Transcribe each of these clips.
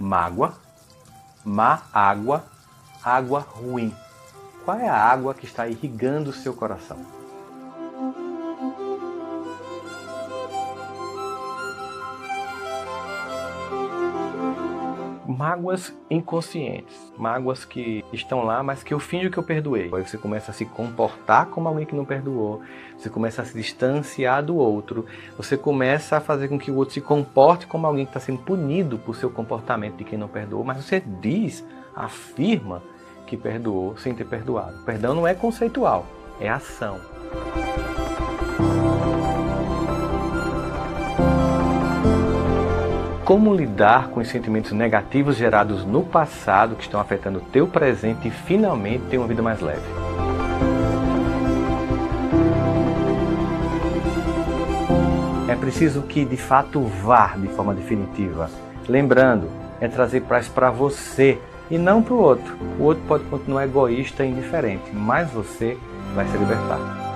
Mágoa, má água, água ruim. Qual é a água que está irrigando o seu coração? Mágoas inconscientes, mágoas que estão lá, mas que eu finjo que eu perdoei. Aí você começa a se comportar como alguém que não perdoou, você começa a se distanciar do outro, você começa a fazer com que o outro se comporte como alguém que está sendo punido por seu comportamento de quem não perdoou, mas você afirma que perdoou sem ter perdoado. Perdão não é conceitual, é ação. Como lidar com os sentimentos negativos gerados no passado que estão afetando o teu presente e finalmente ter uma vida mais leve? É preciso que de fato vá de forma definitiva. Lembrando, é trazer paz para você e não para o outro. O outro pode continuar egoísta e indiferente, mas você vai se libertar.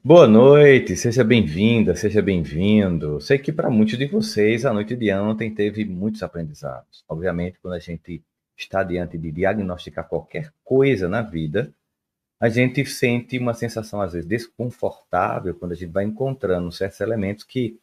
Boa noite, seja bem-vinda, seja bem-vindo. Sei que para muitos de vocês a noite de ontem teve muitos aprendizados. Obviamente, quando a gente está diante de diagnosticar qualquer coisa na vida, a gente sente uma sensação às vezes desconfortável quando a gente vai encontrando certos elementos que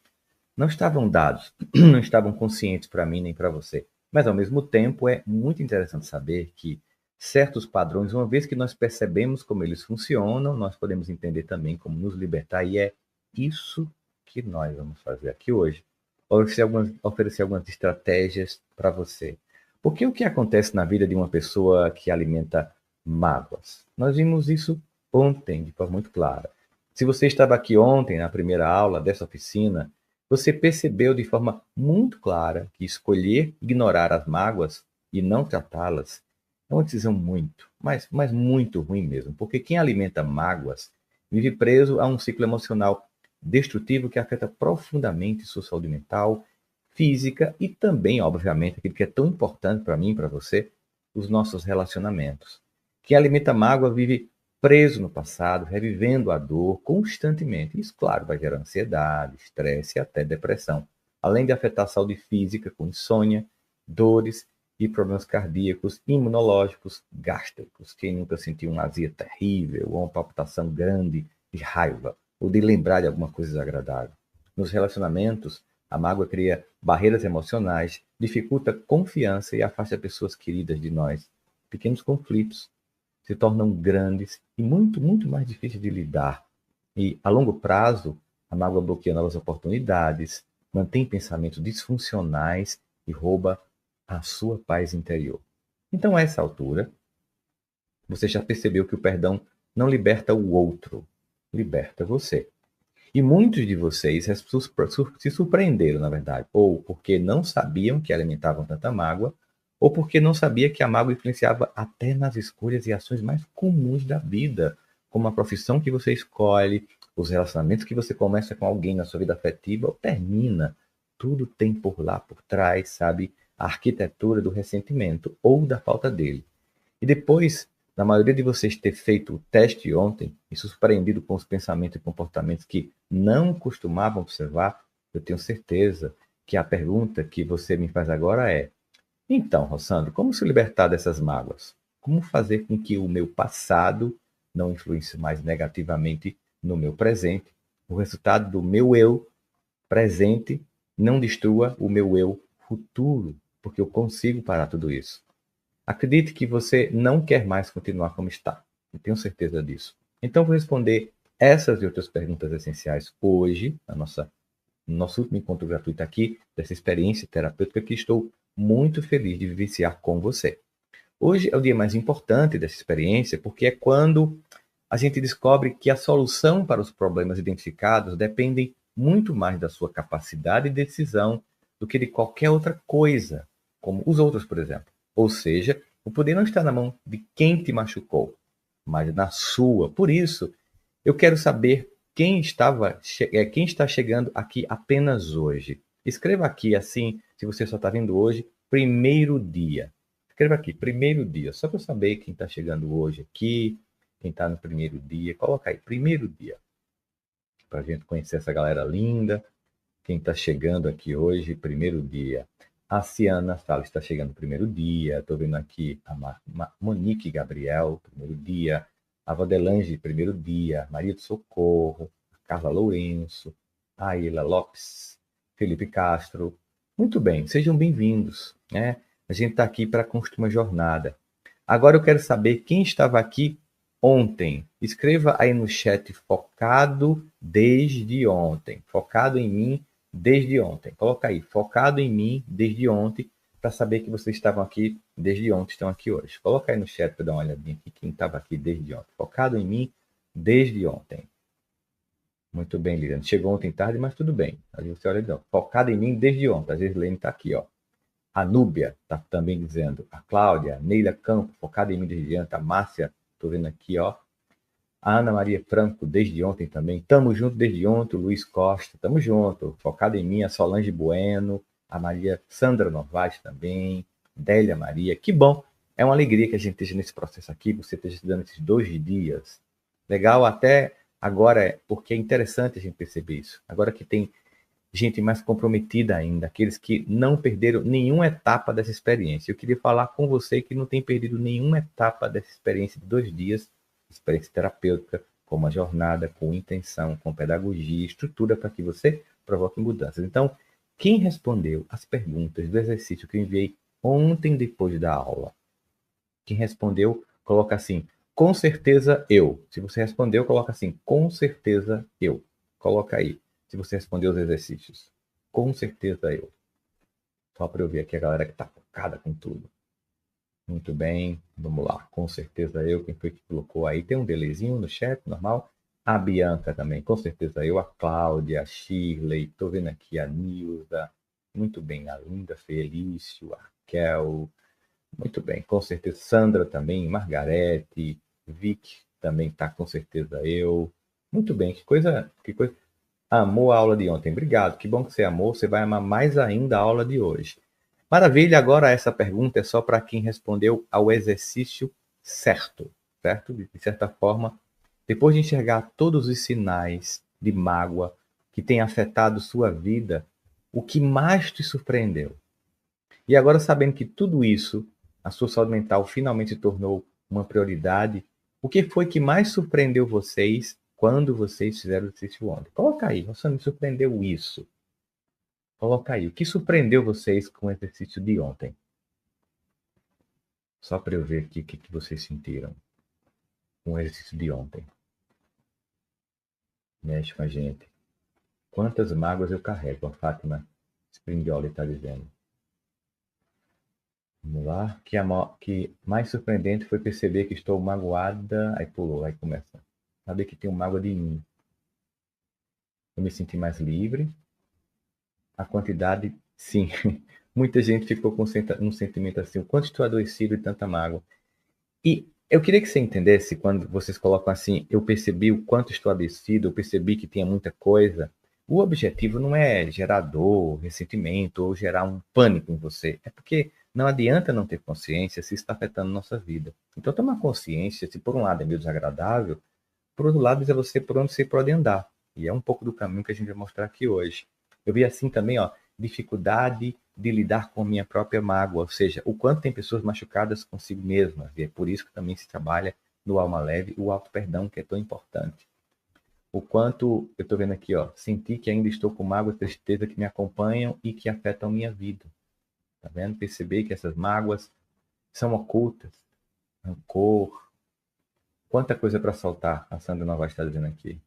não estavam dados, não estavam conscientes para mim nem para você. Mas ao mesmo tempo é muito interessante saber que certos padrões, uma vez que nós percebemos como eles funcionam, nós podemos entender também como nos libertar, e é isso que nós vamos fazer aqui hoje. Oferecer algumas estratégias para você. Porque o que acontece na vida de uma pessoa que alimenta mágoas? Nós vimos isso ontem, de forma muito clara. Se você estava aqui ontem, na primeira aula dessa oficina, você percebeu de forma muito clara que escolher ignorar as mágoas e não tratá-las é uma decisão muito, mas muito ruim mesmo, porque quem alimenta mágoas vive preso a um ciclo emocional destrutivo que afeta profundamente sua saúde mental, física e também, obviamente, aquilo que é tão importante para mim e para você, os nossos relacionamentos. Quem alimenta mágoa vive preso no passado, revivendo a dor constantemente. Isso, claro, vai gerar ansiedade, estresse e até depressão, além de afetar a saúde física com insônia, dores e problemas cardíacos, imunológicos, gástricos. Quem nunca sentiu uma azia terrível ou uma palpitação grande de raiva ou de lembrar de alguma coisa desagradável? Nos relacionamentos, a mágoa cria barreiras emocionais, dificulta a confiança e afasta pessoas queridas de nós. Pequenos conflitos se tornam grandes e muito, muito mais difíceis de lidar. E, a longo prazo, a mágoa bloqueia novas oportunidades, mantém pensamentos disfuncionais e rouba a sua paz interior. Então, a essa altura, você já percebeu que o perdão não liberta o outro, liberta você. E muitos de vocês se surpreenderam, na verdade, ou porque não sabiam que alimentavam tanta mágoa, ou porque não sabia que a mágoa influenciava até nas escolhas e ações mais comuns da vida, como a profissão que você escolhe, os relacionamentos que você começa com alguém na sua vida afetiva ou termina. Tudo tem por lá, por trás, sabe, a arquitetura do ressentimento ou da falta dele. E depois, na maioria de vocês ter feito o teste ontem e se surpreendido com os pensamentos e comportamentos que não costumavam observar, eu tenho certeza que a pergunta que você me faz agora é: então, Rossandro, como se libertar dessas mágoas? Como fazer com que o meu passado não influencie mais negativamente no meu presente? O resultado do meu eu presente não destrua o meu eu futuro, porque eu consigo parar tudo isso. Acredite que você não quer mais continuar como está. Eu tenho certeza disso. Então, vou responder essas e outras perguntas essenciais hoje, no nosso último encontro gratuito aqui, dessa experiência terapêutica que estou muito feliz de vivenciar com você. Hoje é o dia mais importante dessa experiência, porque é quando a gente descobre que a solução para os problemas identificados dependem muito mais da sua capacidade de decisão do que de qualquer outra coisa, como os outros, por exemplo. Ou seja, o poder não está na mão de quem te machucou, mas na sua. Por isso, eu quero saber quem está chegando aqui apenas hoje. Escreva aqui assim, se você só está vendo hoje, primeiro dia. Escreva aqui, primeiro dia, só para eu saber quem está chegando hoje aqui, quem está no primeiro dia. Coloca aí, primeiro dia, para a gente conhecer essa galera linda. Quem está chegando aqui hoje, primeiro dia. A Ciana Salles está chegando no primeiro dia. Estou vendo aqui a Monique Gabriel, primeiro dia. A Vadelange, primeiro dia. Maria do Socorro. Carla Lourenço. A Ila Lopes. Felipe Castro. Muito bem, sejam bem-vindos, né? A gente está aqui para construir uma jornada. Agora eu quero saber quem estava aqui ontem. Escreva aí no chat, focado desde ontem. Focado em mim desde ontem. Coloca aí, focado em mim desde ontem, para saber que vocês estavam aqui desde ontem, estão aqui hoje. Coloca aí no chat para dar uma olhadinha aqui, quem estava aqui desde ontem. Focado em mim desde ontem. Muito bem, Liliane. Chegou ontem tarde, mas tudo bem. Aí você olha, não. Focado em mim desde ontem. A Gislene está aqui, ó. A Núbia está também dizendo. A Cláudia, a Neila Campos, focada em mim desde ontem. A Márcia, estou vendo aqui, ó. A Ana Maria Franco, desde ontem também. Tamo junto desde ontem. O Luiz Costa, tamo junto. Focada em mim. A Solange Bueno. A Maria Sandra Novaes também. Délia Maria. Que bom. É uma alegria que a gente esteja nesse processo aqui. Você esteja estudando esses 2 dias. Legal até agora, porque é interessante a gente perceber isso. Agora que tem gente mais comprometida ainda, aqueles que não perderam nenhuma etapa dessa experiência. Eu queria falar com você que não tem perdido nenhuma etapa dessa experiência de 2 dias, experiência terapêutica, com uma jornada, com intenção, com pedagogia, estrutura para que você provoque mudanças. Então, quem respondeu as perguntas do exercício que eu enviei ontem depois da aula? Quem respondeu, coloca assim, com certeza eu. Se você respondeu, coloca assim, com certeza eu. Coloca aí. Se você respondeu os exercícios. Com certeza eu. Só para eu ver aqui a galera que está focada com tudo. Muito bem. Vamos lá. Com certeza eu. Quem foi que colocou aí? Tem um delayzinho no chat, normal. A Bianca também. Com certeza eu. A Cláudia, a Shirley. Estou vendo aqui a Nilza. Muito bem. A Linda Felício. A Raquel. Muito bem. Com certeza. Sandra também. Margarete. Vic também está com certeza eu. Muito bem. Que coisa... Amou a aula de ontem. Obrigado. Que bom que você amou. Você vai amar mais ainda a aula de hoje. Maravilha. Agora essa pergunta é só para quem respondeu ao exercício certo. Certo? De certa forma, depois de enxergar todos os sinais de mágoa que têm afetado sua vida, o que mais te surpreendeu? E agora, sabendo que tudo isso, a sua saúde mental finalmente se tornou uma prioridade, o que foi que mais surpreendeu vocês quando vocês fizeram o exercício ontem? Coloca aí, nossa, me surpreendeu isso. Coloca aí, o que surpreendeu vocês com o exercício de ontem? Só para eu ver aqui o que vocês sentiram com o exercício de ontem. Mexe com a gente. Quantas mágoas eu carrego, a Fátima Springioli está dizendo. Vamos lá. Que mais surpreendente foi perceber que estou magoada. Aí pulou, aí começa. Saber que tenho mágoa de mim. Eu me senti mais livre. A quantidade, sim. Muita gente ficou com um sentimento assim. O quanto estou adoecido e tanta mágoa. E eu queria que você entendesse, quando vocês colocam assim, eu percebi o quanto estou adoecido, eu percebi que tinha muita coisa. O objetivo não é gerar dor, ressentimento ou gerar um pânico em você. É porque não adianta não ter consciência se está afetando nossa vida. Então, tomar consciência, se por um lado é meio desagradável, por outro lado, é você por onde você pode andar. E é um pouco do caminho que a gente vai mostrar aqui hoje. Eu vi assim também, ó, dificuldade de lidar com a minha própria mágoa, ou seja, o quanto tem pessoas machucadas consigo mesmas. E é por isso que também se trabalha no alma leve o auto-perdão, que é tão importante. O quanto, eu estou vendo aqui, ó, senti que ainda estou com mágoa e tristeza que me acompanham e que afetam a minha vida. Tá vendo? Perceber que essas mágoas são ocultas. Rancor. Quanta coisa para soltar, a Sandra Novaes está dizendo aqui.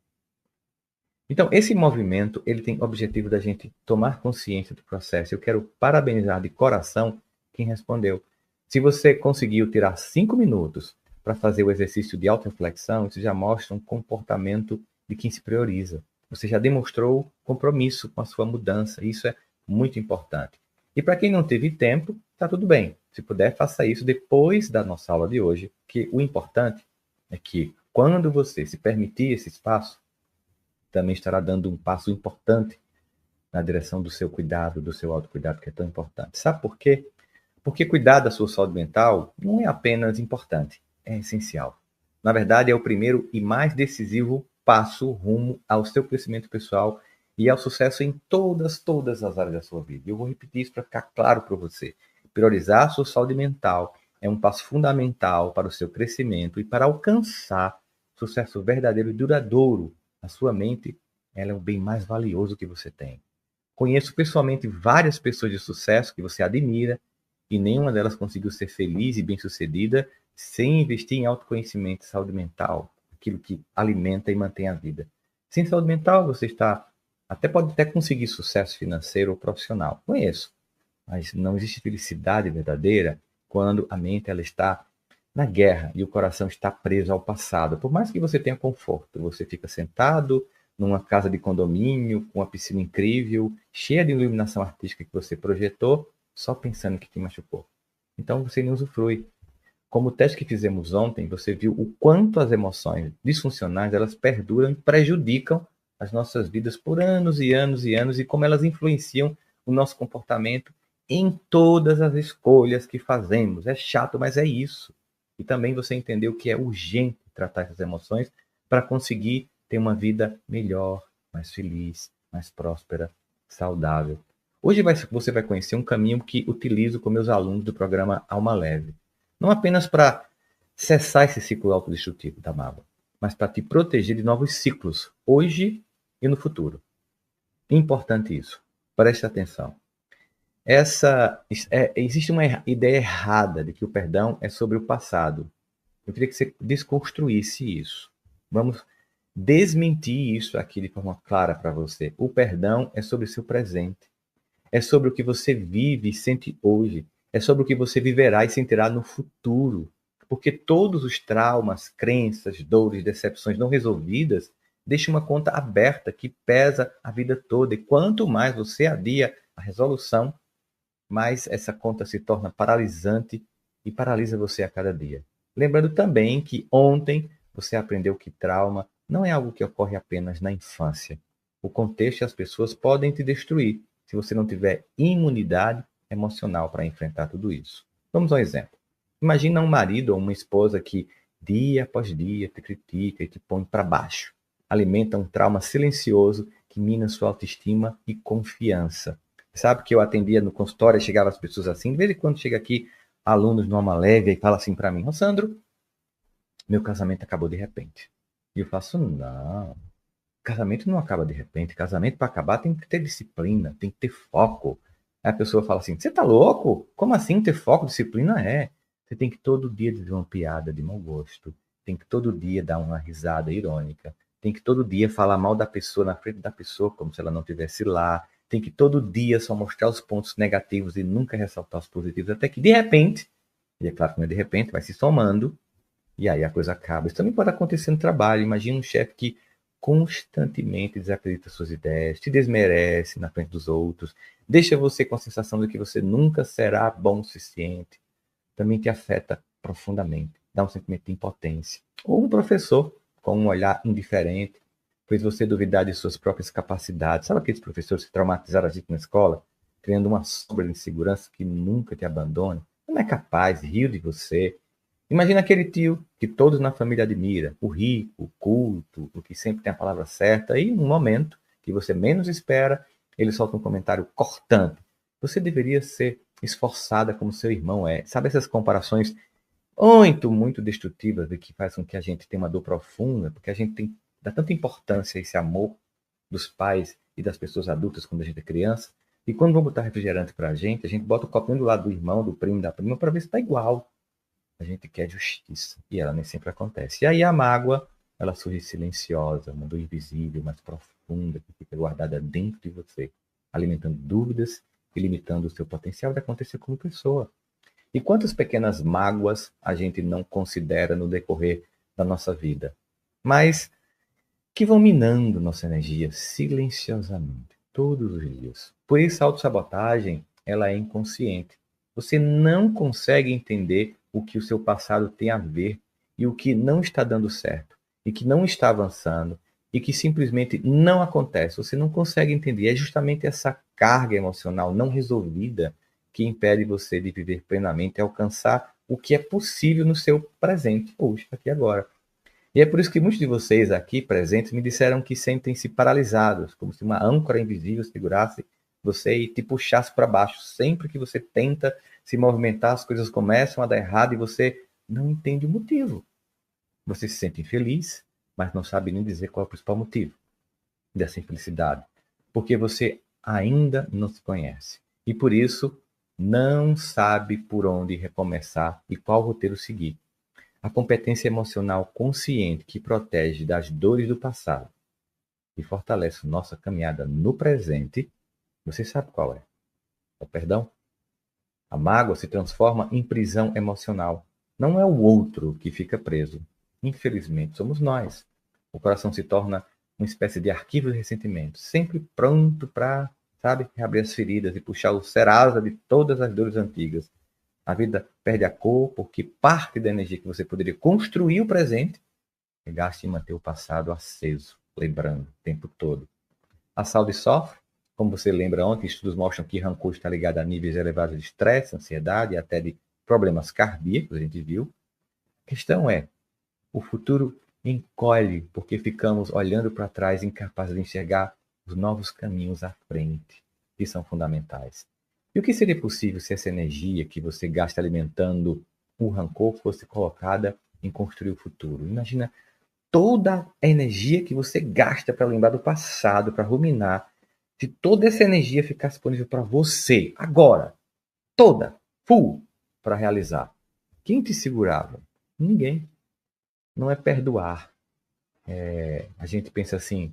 Então, esse movimento, ele tem o objetivo da gente tomar consciência do processo. Eu quero parabenizar de coração quem respondeu. Se você conseguiu tirar 5 minutos para fazer o exercício de auto-reflexão, isso já mostra um comportamento de quem se prioriza. Você já demonstrou compromisso com a sua mudança. Isso é muito importante. E para quem não teve tempo, está tudo bem. Se puder, faça isso depois da nossa aula de hoje, que o importante é que quando você se permitir esse espaço, também estará dando um passo importante na direção do seu cuidado, do seu autocuidado, que é tão importante. Sabe por quê? Porque cuidar da sua saúde mental não é apenas importante, é essencial. Na verdade, é o primeiro e mais decisivo passo rumo ao seu crescimento pessoal e ao sucesso em todas as áreas da sua vida. Eu vou repetir isso para ficar claro para você. Priorizar a sua saúde mental é um passo fundamental para o seu crescimento e para alcançar sucesso verdadeiro e duradouro. A sua mente, ela é o bem mais valioso que você tem. Conheço pessoalmente várias pessoas de sucesso que você admira e nenhuma delas conseguiu ser feliz e bem-sucedida sem investir em autoconhecimento e saúde mental, aquilo que alimenta e mantém a vida. Sem saúde mental, você pode até conseguir sucesso financeiro ou profissional. Conheço, mas não existe felicidade verdadeira quando a mente ela está na guerra e o coração está preso ao passado. Por mais que você tenha conforto, você fica sentado numa casa de condomínio, com uma piscina incrível, cheia de iluminação artística que você projetou, só pensando que te machucou. Então você não usufrui. Como o teste que fizemos ontem, você viu o quanto as emoções disfuncionais elas perduram e prejudicam as nossas vidas por anos e anos e anos e como elas influenciam o nosso comportamento em todas as escolhas que fazemos. É chato, mas é isso. E também você entendeu que é urgente tratar essas emoções para conseguir ter uma vida melhor, mais feliz, mais próspera, saudável. Hoje você vai conhecer um caminho que utilizo com meus alunos do programa Alma Leve. Não apenas para cessar esse ciclo autodestrutivo da mágoa, mas para te proteger de novos ciclos, hoje e no futuro. Importante isso. Preste atenção. Existe uma ideia errada de que o perdão é sobre o passado. Eu queria que você desconstruísse isso. Vamos desmentir isso aqui de forma clara para você. O perdão é sobre o seu presente. É sobre o que você vive e sente hoje. É sobre o que você viverá e sentirá no futuro. Porque todos os traumas, crenças, dores, decepções não resolvidas deixam uma conta aberta que pesa a vida toda. E quanto mais você adia a resolução, mais essa conta se torna paralisante e paralisa você a cada dia. Lembrando também que ontem você aprendeu que trauma não é algo que ocorre apenas na infância. O contexto e as pessoas podem te destruir se você não tiver imunidade emocional para enfrentar tudo isso. Vamos a um exemplo. Imagina um marido ou uma esposa que dia após dia te critica e te põe para baixo. Alimenta um trauma silencioso que mina sua autoestima e confiança. Sabe que eu atendia no consultório e chegava as pessoas assim, de vez em quando chega aqui alunos no Alma Leve e fala assim para mim: Sandro, meu casamento acabou de repente. E eu faço: não, casamento não acaba de repente. Casamento para acabar tem que ter disciplina, tem que ter foco. Aí a pessoa fala assim: você tá louco? Como assim ter foco, disciplina? Você tem que todo dia dizer uma piada de mau gosto, tem que todo dia dar uma risada irônica, tem que todo dia falar mal da pessoa na frente da pessoa como se ela não estivesse lá, tem que todo dia só mostrar os pontos negativos e nunca ressaltar os positivos, até que de repente, e é claro que não é de repente, vai se somando, e aí a coisa acaba. Isso também pode acontecer no trabalho. Imagina um chefe que constantemente desacredita suas ideias, te desmerece na frente dos outros, deixa você com a sensação de que você nunca será bom o suficiente. Também te afeta profundamente, dá um sentimento de impotência. Ou um professor com um olhar indiferente, fez você duvidar de suas próprias capacidades. Sabe aqueles professores que traumatizaram a gente na escola, criando uma sombra de insegurança que nunca te abandona? Não é capaz, riu de você. Imagina aquele tio que todos na família admira, o rico, o culto, o que sempre tem a palavra certa, e num momento que você menos espera, ele solta um comentário cortante. Você deveria ser esforçada como seu irmão é. Sabe essas comparações muito destrutivas e que faz com que a gente tenha uma dor profunda, porque a gente dá tanta importância a esse amor dos pais e das pessoas adultas quando a gente é criança, e quando vão botar refrigerante pra gente, a gente bota o copinho do lado do irmão, do primo, da prima, para ver se tá igual. A gente quer justiça, e ela nem sempre acontece. E aí a mágoa, ela surge silenciosa, uma dor invisível, mais profunda, que fica guardada dentro de você, alimentando dúvidas e limitando o seu potencial de acontecer como pessoa. E quantas pequenas mágoas a gente não considera no decorrer da nossa vida, mas que vão minando nossa energia silenciosamente, todos os dias. Por isso a autossabotagem, ela é inconsciente. Você não consegue entender o que o seu passado tem a ver e o que não está dando certo, e que não está avançando, e que simplesmente não acontece. Você não consegue entender. É justamente essa carga emocional não resolvida que impede você de viver plenamente e alcançar o que é possível no seu presente, hoje, aqui e agora. E é por isso que muitos de vocês aqui presentes me disseram que sentem-se paralisados, como se uma âncora invisível segurasse você e te puxasse para baixo. Sempre que você tenta se movimentar, as coisas começam a dar errado e você não entende o motivo. Você se sente infeliz, mas não sabe nem dizer qual é o principal motivo dessa infelicidade. Porque você ainda não se conhece. E por isso não sabe por onde recomeçar e qual roteiro seguir. A competência emocional consciente que protege das dores do passado e fortalece nossa caminhada no presente, você sabe qual é? É o perdão. A mágoa se transforma em prisão emocional. Não é o outro que fica preso. Infelizmente, somos nós. O coração se torna uma espécie de arquivo de ressentimento, sempre pronto para, sabe, reabrir as feridas e puxar o cerasa de todas as dores antigas. A vida perde a cor porque parte da energia que você poderia construir o presente é gasta em manter o passado aceso, lembrando o tempo todo. A saúde sofre, como você lembra ontem, estudos mostram que rancor está ligado a níveis elevados de estresse, ansiedade e até de problemas cardíacos, a gente viu. A questão é, o futuro encolhe porque ficamos olhando para trás incapazes de enxergar os novos caminhos à frente, que são fundamentais. E o que seria possível se essa energia que você gasta alimentando o rancor fosse colocada em construir o futuro? Imagina toda a energia que você gasta para lembrar do passado, para ruminar, se toda essa energia ficasse disponível para você, agora, toda, full, para realizar. Quem te segurava? Ninguém. Não é perdoar. A gente pensa assim,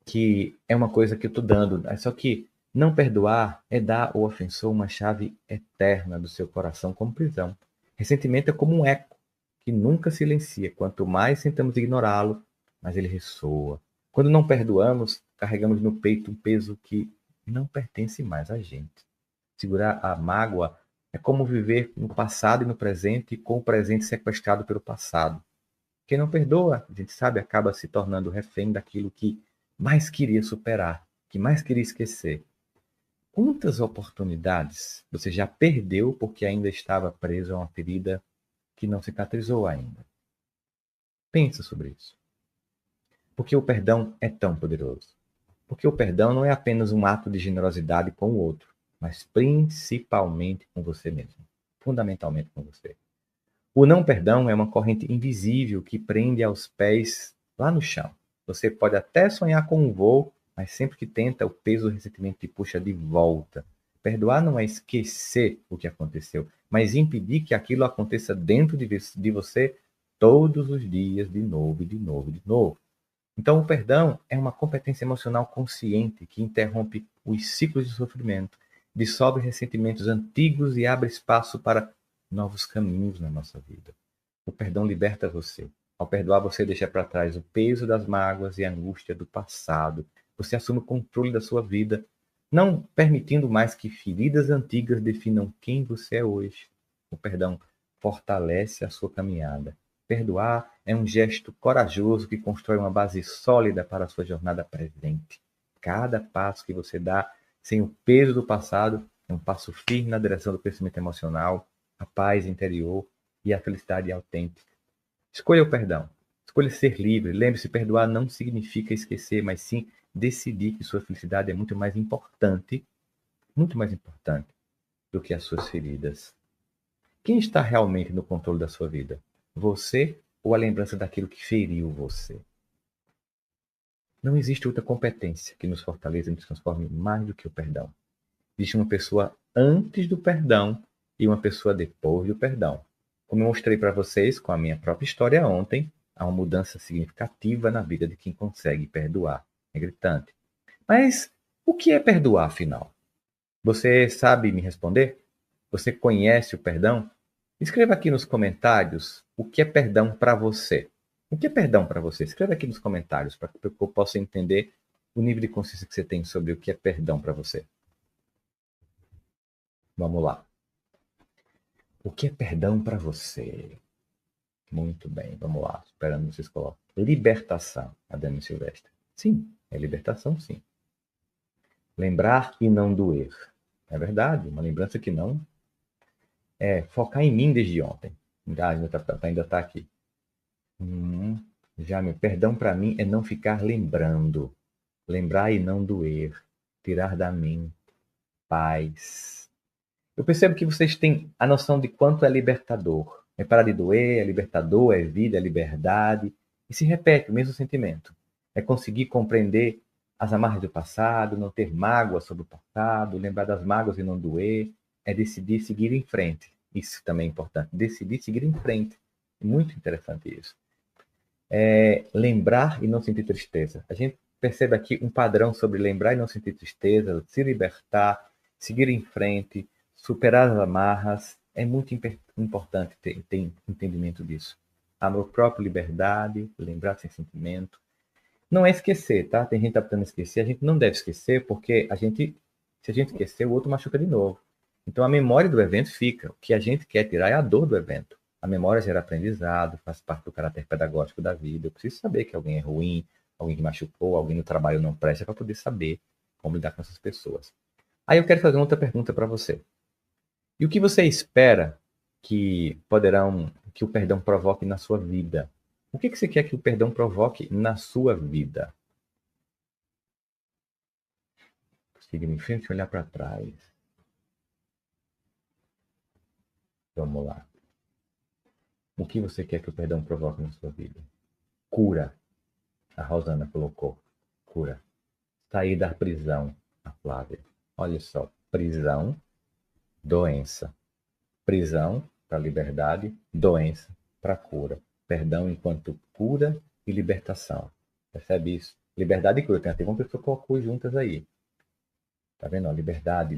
que é uma coisa que eu estou dando, só que não perdoar é dar ao ofensor uma chave eterna do seu coração como prisão. Ressentimento é como um eco que nunca silencia. Quanto mais tentamos ignorá-lo, mais ele ressoa. Quando não perdoamos, carregamos no peito um peso que não pertence mais a gente. Segurar a mágoa é como viver no passado e no presente, com o presente sequestrado pelo passado. Quem não perdoa, a gente sabe, acaba se tornando refém daquilo que mais queria superar, que mais queria esquecer. Quantas oportunidades você já perdeu porque ainda estava preso a uma ferida que não cicatrizou ainda? Pensa sobre isso. Por que o perdão é tão poderoso? Porque o perdão não é apenas um ato de generosidade com o outro, mas principalmente com você mesmo, fundamentalmente com você. O não perdão é uma corrente invisível que prende aos pés lá no chão. Você pode até sonhar com um voo, mas sempre que tenta, o peso do ressentimento te puxa de volta. Perdoar não é esquecer o que aconteceu, mas impedir que aquilo aconteça dentro de você todos os dias, de novo, de novo, de novo. Então, o perdão é uma competência emocional consciente que interrompe os ciclos de sofrimento, dissolve ressentimentos antigos e abre espaço para novos caminhos na nossa vida. O perdão liberta você. Ao perdoar, você deixa para trás o peso das mágoas e a angústia do passado. Você assume o controle da sua vida, não permitindo mais que feridas antigas definam quem você é hoje. O perdão fortalece a sua caminhada. Perdoar é um gesto corajoso que constrói uma base sólida para a sua jornada presente. Cada passo que você dá sem o peso do passado é um passo firme na direção do crescimento emocional, a paz interior e a felicidade autêntica. Escolha o perdão. Escolha ser livre. Lembre-se, perdoar não significa esquecer, mas sim decidir que sua felicidade é muito mais importante do que as suas feridas. Quem está realmente no controle da sua vida? Você ou a lembrança daquilo que feriu você? Não existe outra competência que nos fortaleça e nos transforme mais do que o perdão. Existe uma pessoa antes do perdão e uma pessoa depois do perdão. Como eu mostrei para vocês com a minha própria história ontem, há uma mudança significativa na vida de quem consegue perdoar. É gritante. Mas o que é perdoar, afinal? Você sabe me responder? Você conhece o perdão? Escreva aqui nos comentários o que é perdão para você. O que é perdão para você? Escreva aqui nos comentários para que eu possa entender o nível de consciência que você tem sobre o que é perdão para você. Vamos lá. O que é perdão para você? Muito bem, vamos lá. Esperando vocês coloquem. Libertação, Adame Silvestre. Sim, é libertação, sim. Lembrar e não doer. É verdade, uma lembrança que não é focar em mim desde ontem. Ainda tá aqui. Já meu perdão para mim é não ficar lembrando. Lembrar e não doer. Tirar da mente paz. Eu percebo que vocês têm a noção de quanto é libertador. É parar de doer, é libertador, é vida, é liberdade. E se repete o mesmo sentimento. É conseguir compreender as amarras do passado, não ter mágoa sobre o passado, lembrar das mágoas e não doer. É decidir seguir em frente. Isso também é importante. Decidir seguir em frente. Muito interessante isso. É lembrar e não sentir tristeza. A gente percebe aqui um padrão sobre lembrar e não sentir tristeza, se libertar, seguir em frente, superar as amarras. É muito importante ter entendimento disso. Amor próprio, liberdade, lembrar sem sentimento. Não é esquecer, tá? Tem gente que tá tentando esquecer. A gente não deve esquecer porque se a gente esquecer, o outro machuca de novo. Então a memória do evento fica. O que a gente quer tirar é a dor do evento. A memória gera aprendizado, faz parte do caráter pedagógico da vida. Eu preciso saber que alguém é ruim, alguém que machucou, alguém no trabalho não presta, para poder saber como lidar com essas pessoas. Aí eu quero fazer outra pergunta para você. E o que você espera que o perdão provoque na sua vida? O que você quer que o perdão provoque na sua vida? Seguir em frente e olhar para trás. Vamos lá. O que você quer que o perdão provoque na sua vida? Cura. A Rosana colocou. Cura. Sair da prisão. A Flávia. Olha só. Prisão, doença. Prisão para liberdade, doença para cura. Perdão enquanto cura e libertação. Percebe isso? Liberdade e cura. Tem até uma pessoa que colocou juntas aí. Tá vendo? Liberdade,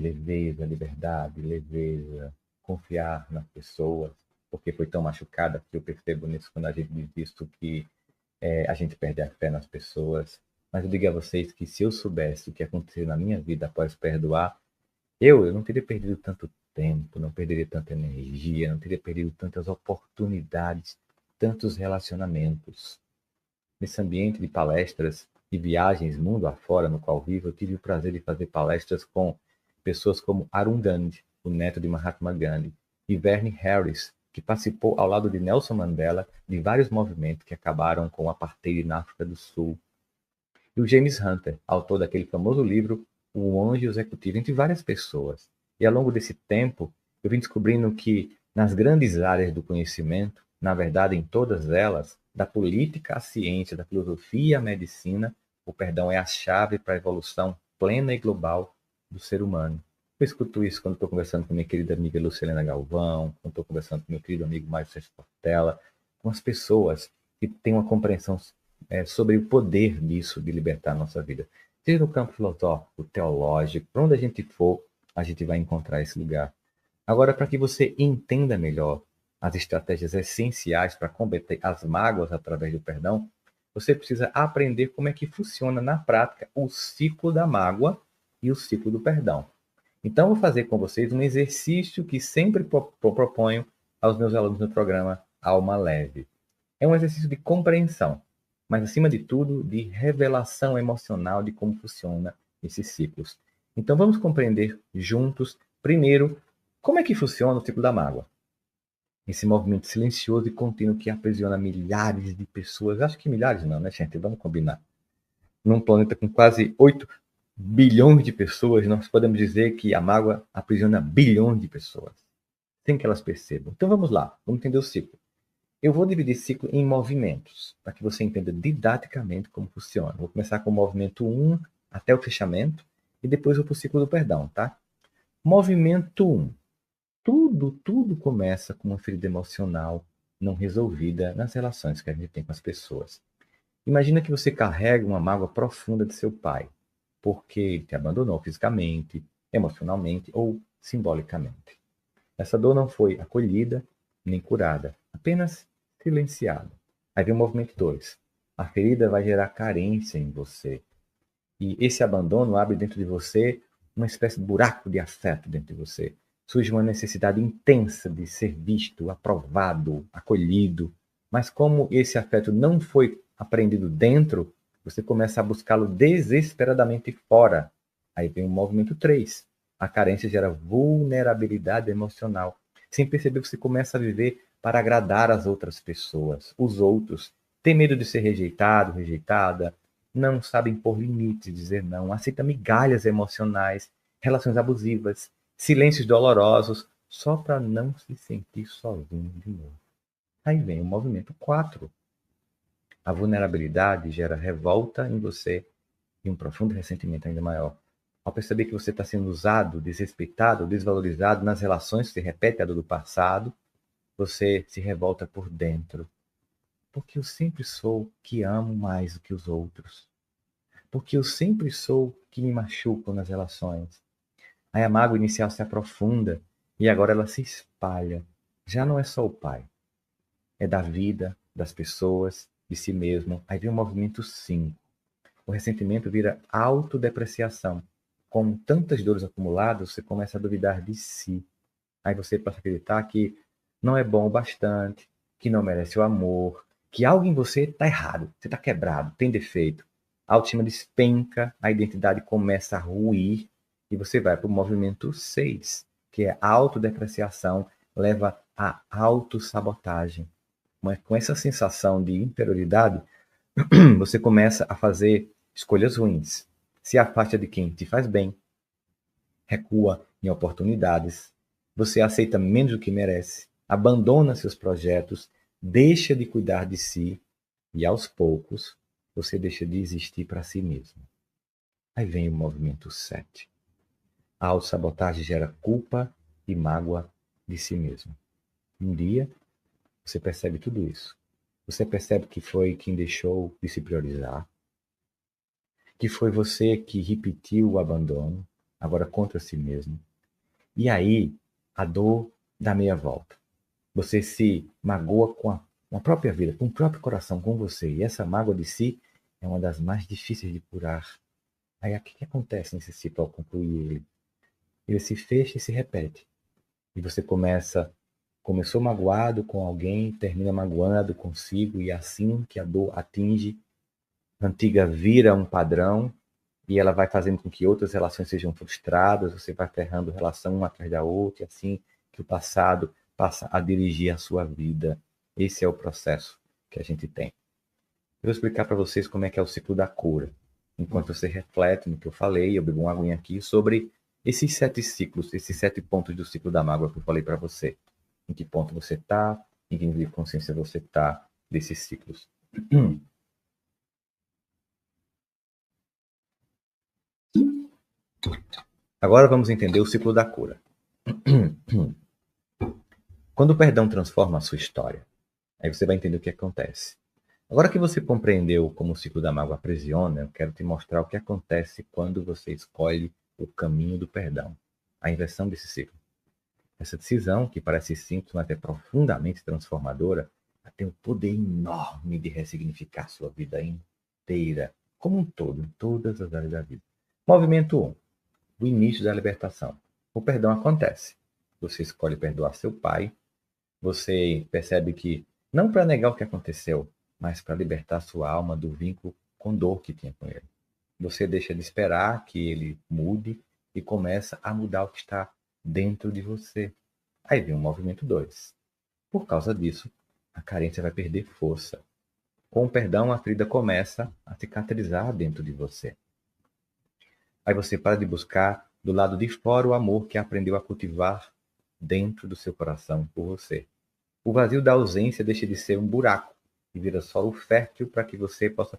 leveza. Confiar nas pessoas. Porque foi tão machucada que eu percebo nisso quando a gente diz isso que a gente perde a fé nas pessoas. Mas eu digo a vocês que se eu soubesse o que aconteceu na minha vida após perdoar, eu não teria perdido tanto tempo, não perderia tanta energia, não teria perdido tantas oportunidades, tantos relacionamentos. Nesse ambiente de palestras e viagens mundo afora no qual vivo, eu tive o prazer de fazer palestras com pessoas como Arun Gandhi, o neto de Mahatma Gandhi, e Verne Harris, que participou ao lado de Nelson Mandela de vários movimentos que acabaram com o apartheid na África do Sul. E o James Hunter, autor daquele famoso livro O Anjo Executivo, entre várias pessoas. E ao longo desse tempo, eu vim descobrindo que nas grandes áreas do conhecimento, na verdade em todas elas, da política à ciência, da filosofia à medicina, o perdão é a chave para a evolução plena e global do ser humano. Eu escuto isso quando estou conversando com minha querida amiga Lucilena Galvão, quando estou conversando com meu querido amigo Mário Sérgio Portela, com as pessoas que têm uma compreensão sobre o poder disso de libertar a nossa vida. Seja no campo filosófico, teológico, para onde a gente for, a gente vai encontrar esse lugar. Agora, para que você entenda melhor as estratégias essenciais para combater as mágoas através do perdão, você precisa aprender como é que funciona na prática o ciclo da mágoa e o ciclo do perdão. Então, eu vou fazer com vocês um exercício que sempre proponho aos meus alunos no programa Alma Leve. É um exercício de compreensão, mas, acima de tudo, de revelação emocional de como funciona esses ciclos. Então, vamos compreender juntos, primeiro, como é que funciona o ciclo da mágoa. Esse movimento silencioso e contínuo que aprisiona milhares de pessoas. Acho que milhares não, né, gente? Vamos combinar. Num planeta com quase 8 bilhões de pessoas, nós podemos dizer que a mágoa aprisiona bilhões de pessoas, sem que elas percebam. Então vamos lá, vamos entender o ciclo. Eu vou dividir ciclo em movimentos, para que você entenda didaticamente como funciona. Vou começar com o movimento 1 até o fechamento, e depois vou para o ciclo do perdão, tá? Movimento 1. Tudo começa com uma ferida emocional não resolvida nas relações que a gente tem com as pessoas. Imagina que você carrega uma mágoa profunda de seu pai, porque ele te abandonou fisicamente, emocionalmente ou simbolicamente. Essa dor não foi acolhida nem curada, apenas silenciada. Aí vem o movimento 2. A ferida vai gerar carência em você. E esse abandono abre dentro de você uma espécie de buraco de afeto dentro de você. Surge uma necessidade intensa de ser visto, aprovado, acolhido. Mas como esse afeto não foi aprendido dentro, você começa a buscá-lo desesperadamente fora. Aí vem o movimento 3. A carência gera vulnerabilidade emocional. Sem perceber, você começa a viver para agradar as outras pessoas, os outros. Tem medo de ser rejeitado, rejeitada, não sabe impor limites, dizer não, aceita migalhas emocionais, relações abusivas, silêncios dolorosos, só para não se sentir sozinho de novo. Aí vem o movimento 4. A vulnerabilidade gera revolta em você e um profundo ressentimento ainda maior. Ao perceber que você está sendo usado, desrespeitado, desvalorizado nas relações que se repetem a do passado, você se revolta por dentro. Porque eu sempre sou que amo mais do que os outros. Porque eu sempre sou que me machuco nas relações. Aí a mágoa inicial se aprofunda e agora ela se espalha. Já não é só o pai. É da vida, das pessoas, de si mesmo. Aí vem o movimento 5. O ressentimento vira autodepreciação. Com tantas dores acumuladas, você começa a duvidar de si. Aí você passa a acreditar que não é bom o bastante, que não merece o amor, que algo em você está errado, você está quebrado, tem defeito. A autoestima despenca, a identidade começa a ruir e você vai para o movimento 6, que é a autodepreciação, leva à autossabotagem. Mas com essa sensação de inferioridade, você começa a fazer escolhas ruins. Se afasta de quem te faz bem, recua em oportunidades, você aceita menos do que merece, abandona seus projetos, deixa de cuidar de si e, aos poucos, você deixa de existir para si mesmo. Aí vem o movimento 7. A autossabotagem gera culpa e mágoa de si mesmo. Um dia, você percebe tudo isso. Você percebe que foi quem deixou de se priorizar, que foi você que repetiu o abandono, agora contra si mesmo. E aí, a dor dá meia volta. Você se magoa com a própria vida, com o próprio coração, com você. E essa mágoa de si é uma das mais difíceis de curar. Aí, o que acontece nesse ciclo ao concluir ele? Ele se fecha e se repete. E você começou magoado com alguém, termina magoado consigo, e é assim que a dor atinge, a antiga vira um padrão, e ela vai fazendo com que outras relações sejam frustradas, você vai ferrando relação uma atrás da outra, e assim que o passado passa a dirigir a sua vida. Esse é o processo que a gente tem. Eu vou explicar para vocês como é que é o ciclo da cura. Enquanto você reflete no que eu falei, eu bebo uma aguinha aqui sobre esses 7 ciclos, esses 7 pontos do ciclo da mágoa que eu falei para você. Em que ponto você está, em que nível de consciência você está desses ciclos. Agora vamos entender o ciclo da cura. Quando o perdão transforma a sua história, aí você vai entender o que acontece. Agora que você compreendeu como o ciclo da mágoa aprisiona, eu quero te mostrar o que acontece quando você escolhe o caminho do perdão, a inversão desse ciclo. Essa decisão, que parece simples, mas é profundamente transformadora, tem o poder enorme de ressignificar sua vida inteira, como um todo, em todas as áreas da vida. Movimento 1. O início da libertação. O perdão acontece. Você escolhe perdoar seu pai, você percebe que, não para negar o que aconteceu, mas para libertar sua alma do vínculo com dor que tinha com ele. Você deixa de esperar que ele mude e começa a mudar o que está dentro de você. Aí vem o movimento 2. Por causa disso, a carência vai perder força. Com o perdão, a ferida começa a cicatrizar dentro de você. Aí você para de buscar do lado de fora o amor que aprendeu a cultivar dentro do seu coração por você. O vazio da ausência deixa de ser um buraco e vira solo fértil para que você possa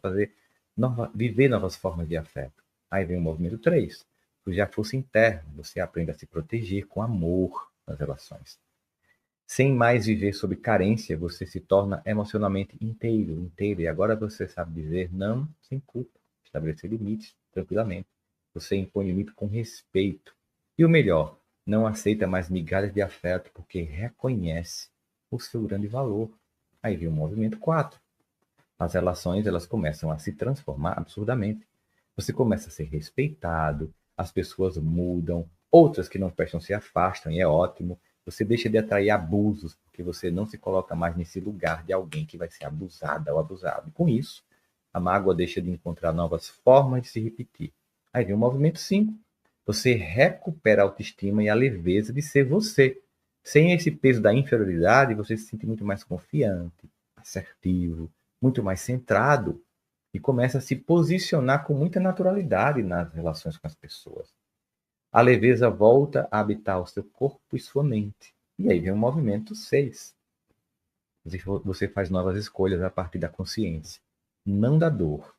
viver novas formas de afeto. Aí vem o movimento 3. Se já fosse interno, você aprende a se proteger com amor nas relações. Sem mais viver sob carência, você se torna emocionalmente inteiro. E agora você sabe dizer não sem culpa, estabelecer limites tranquilamente. Você impõe limite com respeito. E o melhor, não aceita mais migalhas de afeto porque reconhece o seu grande valor. Aí vem o movimento 4. As relações elas começam a se transformar absurdamente. Você começa a ser respeitado, as pessoas mudam, outras que não prestam se afastam, e é ótimo. Você deixa de atrair abusos, porque você não se coloca mais nesse lugar de alguém que vai ser abusada ou abusado. E com isso, a mágoa deixa de encontrar novas formas de se repetir. Aí vem o movimento 5. Você recupera a autoestima e a leveza de ser você. Sem esse peso da inferioridade, você se sente muito mais confiante, assertivo, muito mais centrado e começa a se posicionar com muita naturalidade nas relações com as pessoas. A leveza volta a habitar o seu corpo e sua mente. E aí vem o movimento 6. Você faz novas escolhas a partir da consciência, não da dor.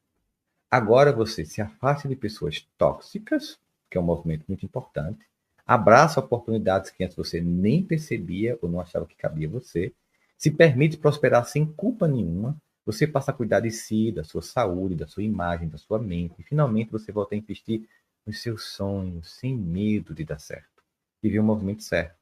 Agora você se afasta de pessoas tóxicas, que é um movimento muito importante, abraça oportunidades que antes você nem percebia ou não achava que cabia a você, se permite prosperar sem culpa nenhuma, você passa a cuidar de si, da sua saúde, da sua imagem, da sua mente, e finalmente você volta a investir nos seus sonhos, sem medo de dar certo. E vem o movimento 7.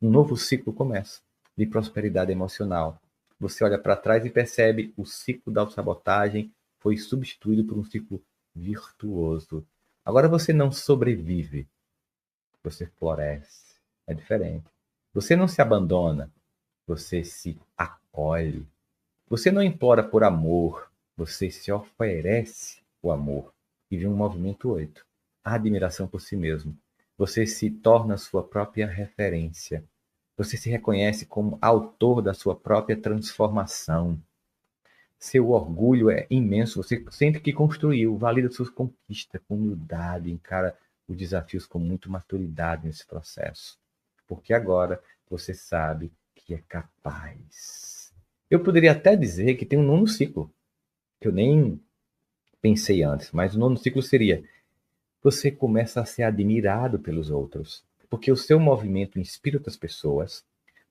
Um novo ciclo começa, de prosperidade emocional. Você olha para trás e percebe o ciclo da autossabotagem foi substituído por um ciclo virtuoso. Agora você não sobrevive, você floresce. É diferente. Você não se abandona, você se acolhe. Você não implora por amor, você se oferece o amor. E vem um movimento 8. A admiração por si mesmo. Você se torna sua própria referência. Você se reconhece como autor da sua própria transformação. Seu orgulho é imenso, você sente que construiu, valida suas conquistas com humildade, encara os desafios com muita maturidade nesse processo. Porque agora você sabe que é capaz. Eu poderia até dizer que tem um nono ciclo, que eu nem pensei antes, mas o nono ciclo seria: você começa a ser admirado pelos outros, porque o seu movimento inspira outras pessoas,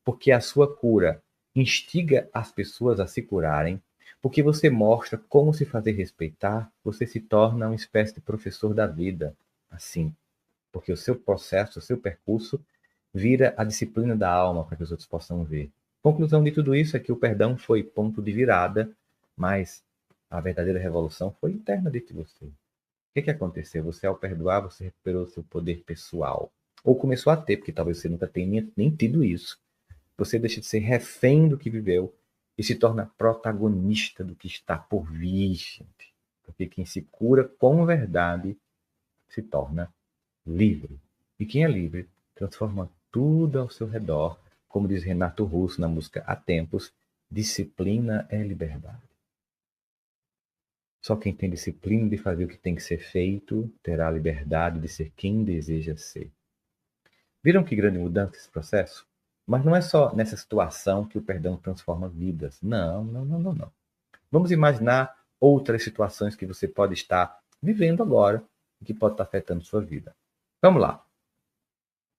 porque a sua cura instiga as pessoas a se curarem, porque você mostra como se fazer respeitar, você se torna uma espécie de professor da vida, assim, porque o seu processo, o seu percurso, vira a disciplina da alma para que os outros possam ver. Conclusão de tudo isso é que o perdão foi ponto de virada, mas a verdadeira revolução foi interna dentro de você. O que aconteceu? Você, ao perdoar, você recuperou seu poder pessoal. Ou começou a ter, porque talvez você nunca tenha nem tido isso. Você deixa de ser refém do que viveu e se torna protagonista do que está por vir, gente. Porque quem se cura com verdade se torna livre. E quem é livre transforma tudo ao seu redor. Como diz Renato Russo na música Há Tempos, disciplina é liberdade. Só quem tem disciplina de fazer o que tem que ser feito terá a liberdade de ser quem deseja ser. Viram que grande mudança esse processo? Mas não é só nessa situação que o perdão transforma vidas. Não. Vamos imaginar outras situações que você pode estar vivendo agora e que pode estar afetando sua vida. Vamos lá.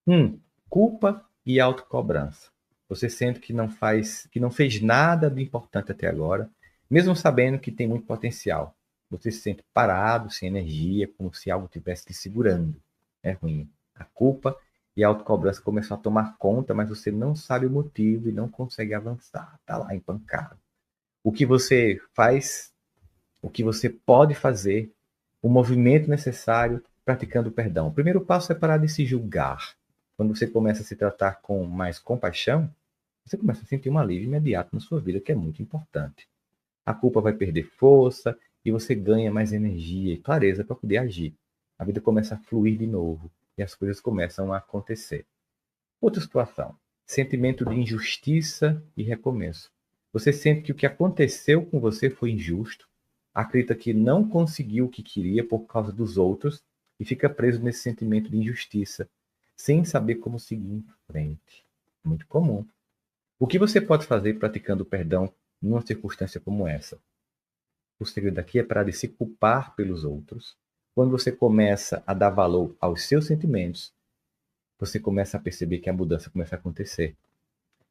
1. Culpa e autocobrança. Você sente que não fez nada de importante até agora, mesmo sabendo que tem muito potencial. Você se sente parado, sem energia, como se algo estivesse te segurando. É ruim. A culpa e a autocobrança começam a tomar conta, mas você não sabe o motivo e não consegue avançar. Está lá empancado. O que você faz, o que você pode fazer, o movimento necessário praticando o perdão. O primeiro passo é parar de se julgar. Quando você começa a se tratar com mais compaixão, você começa a sentir um alívio imediato na sua vida, que é muito importante. A culpa vai perder força e você ganha mais energia e clareza para poder agir. A vida começa a fluir de novo e as coisas começam a acontecer. Outra situação, sentimento de injustiça e recomeço. Você sente que o que aconteceu com você foi injusto, acredita que não conseguiu o que queria por causa dos outros e fica preso nesse sentimento de injustiça, sem saber como seguir em frente. Muito comum. O que você pode fazer praticando o perdão numa circunstância como essa? O segredo aqui é parar de se culpar pelos outros. Quando você começa a dar valor aos seus sentimentos, você começa a perceber que a mudança começa a acontecer.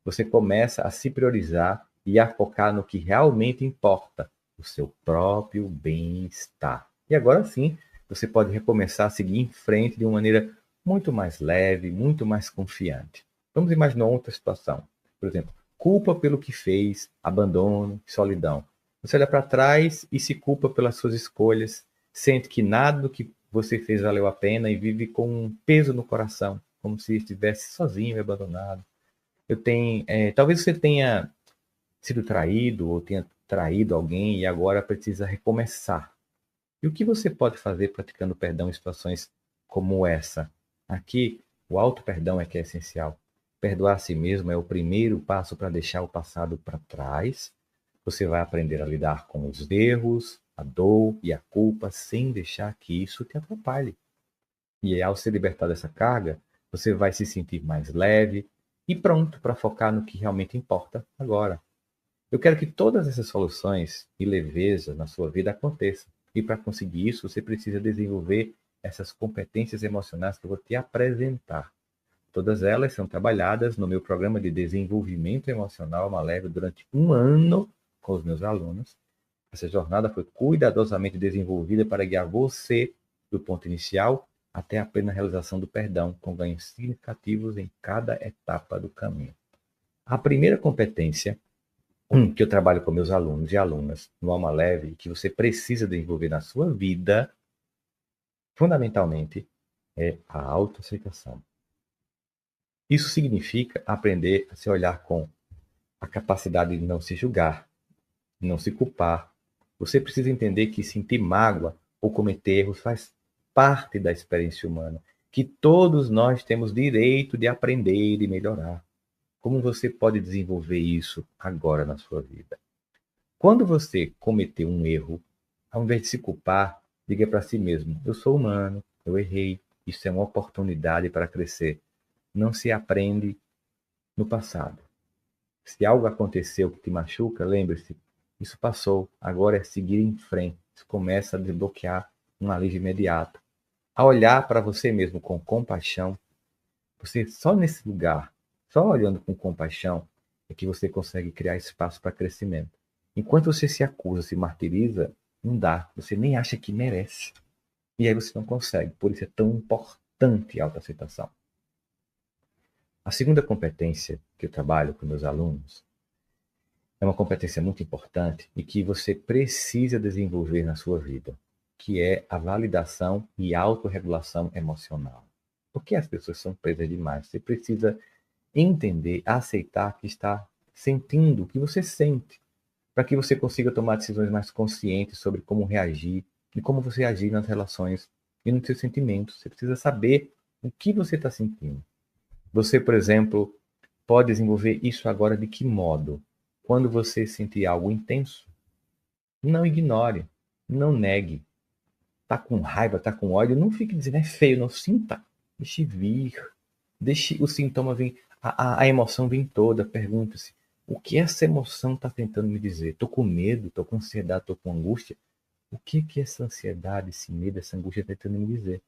Você começa a se priorizar e a focar no que realmente importa, o seu próprio bem-estar. E agora sim, você pode recomeçar a seguir em frente de uma maneira muito mais leve, muito mais confiante. Vamos imaginar outra situação. Por exemplo, culpa pelo que fez, abandono, solidão. Você olha para trás e se culpa pelas suas escolhas, sente que nada do que você fez valeu a pena e vive com um peso no coração, como se estivesse sozinho e abandonado. Talvez você tenha sido traído ou tenha traído alguém e agora precisa recomeçar. E o que você pode fazer praticando perdão em situações como essa. Aqui, o auto-perdão é que é essencial. Perdoar a si mesmo é o primeiro passo para deixar o passado para trás. Você vai aprender a lidar com os erros, a dor e a culpa sem deixar que isso te atrapalhe. E ao se libertar dessa carga, você vai se sentir mais leve e pronto para focar no que realmente importa agora. Eu quero que todas essas soluções e leveza na sua vida aconteçam. E para conseguir isso, você precisa desenvolver essas competências emocionais que eu vou te apresentar. Todas elas são trabalhadas no meu programa de desenvolvimento emocional Alma Leve durante um ano com os meus alunos. Essa jornada foi cuidadosamente desenvolvida para guiar você do ponto inicial até a plena realização do perdão, com ganhos significativos em cada etapa do caminho. A primeira competência que eu trabalho com meus alunos e alunas no Alma Leve, que você precisa desenvolver na sua vida, fundamentalmente, é a autoaceitação. Isso significa aprender a se olhar com a capacidade de não se julgar, de não se culpar. Você precisa entender que sentir mágoa ou cometer erros faz parte da experiência humana, que todos nós temos direito de aprender e melhorar. Como você pode desenvolver isso agora na sua vida? Quando você cometeu um erro, ao invés de se culpar, diga para si mesmo: eu sou humano, eu errei, isso é uma oportunidade para crescer. Não se aprende no passado. Se algo aconteceu que te machuca, lembre-se, isso passou, agora é seguir em frente. Isso começa a desbloquear um alívio imediato. A olhar para você mesmo com compaixão, você só nesse lugar, só olhando com compaixão, é que você consegue criar espaço para crescimento. Enquanto você se acusa, se martiriza, não dá, você nem acha que merece. E aí você não consegue, por isso é tão importante a autoaceitação. A segunda competência que eu trabalho com meus alunos é uma competência muito importante e que você precisa desenvolver na sua vida, que é a validação e autorregulação emocional. Porque as pessoas são presas demais. Você precisa entender, aceitar que está sentindo o que você sente, para que você consiga tomar decisões mais conscientes sobre como reagir e como você agir nas relações e nos seus sentimentos. Você precisa saber o que você está sentindo. Você, por exemplo, pode desenvolver isso agora de que modo? Quando você sentir algo intenso, não ignore, não negue. Tá com raiva, tá com ódio, não fique dizendo é feio, não sinta. Deixe vir, deixe o sintoma vir, a emoção vir toda. Pergunte-se, o que essa emoção está tentando me dizer? Estou com medo, estou com ansiedade, estou com angústia. O que essa ansiedade, esse medo, essa angústia está tentando me dizer?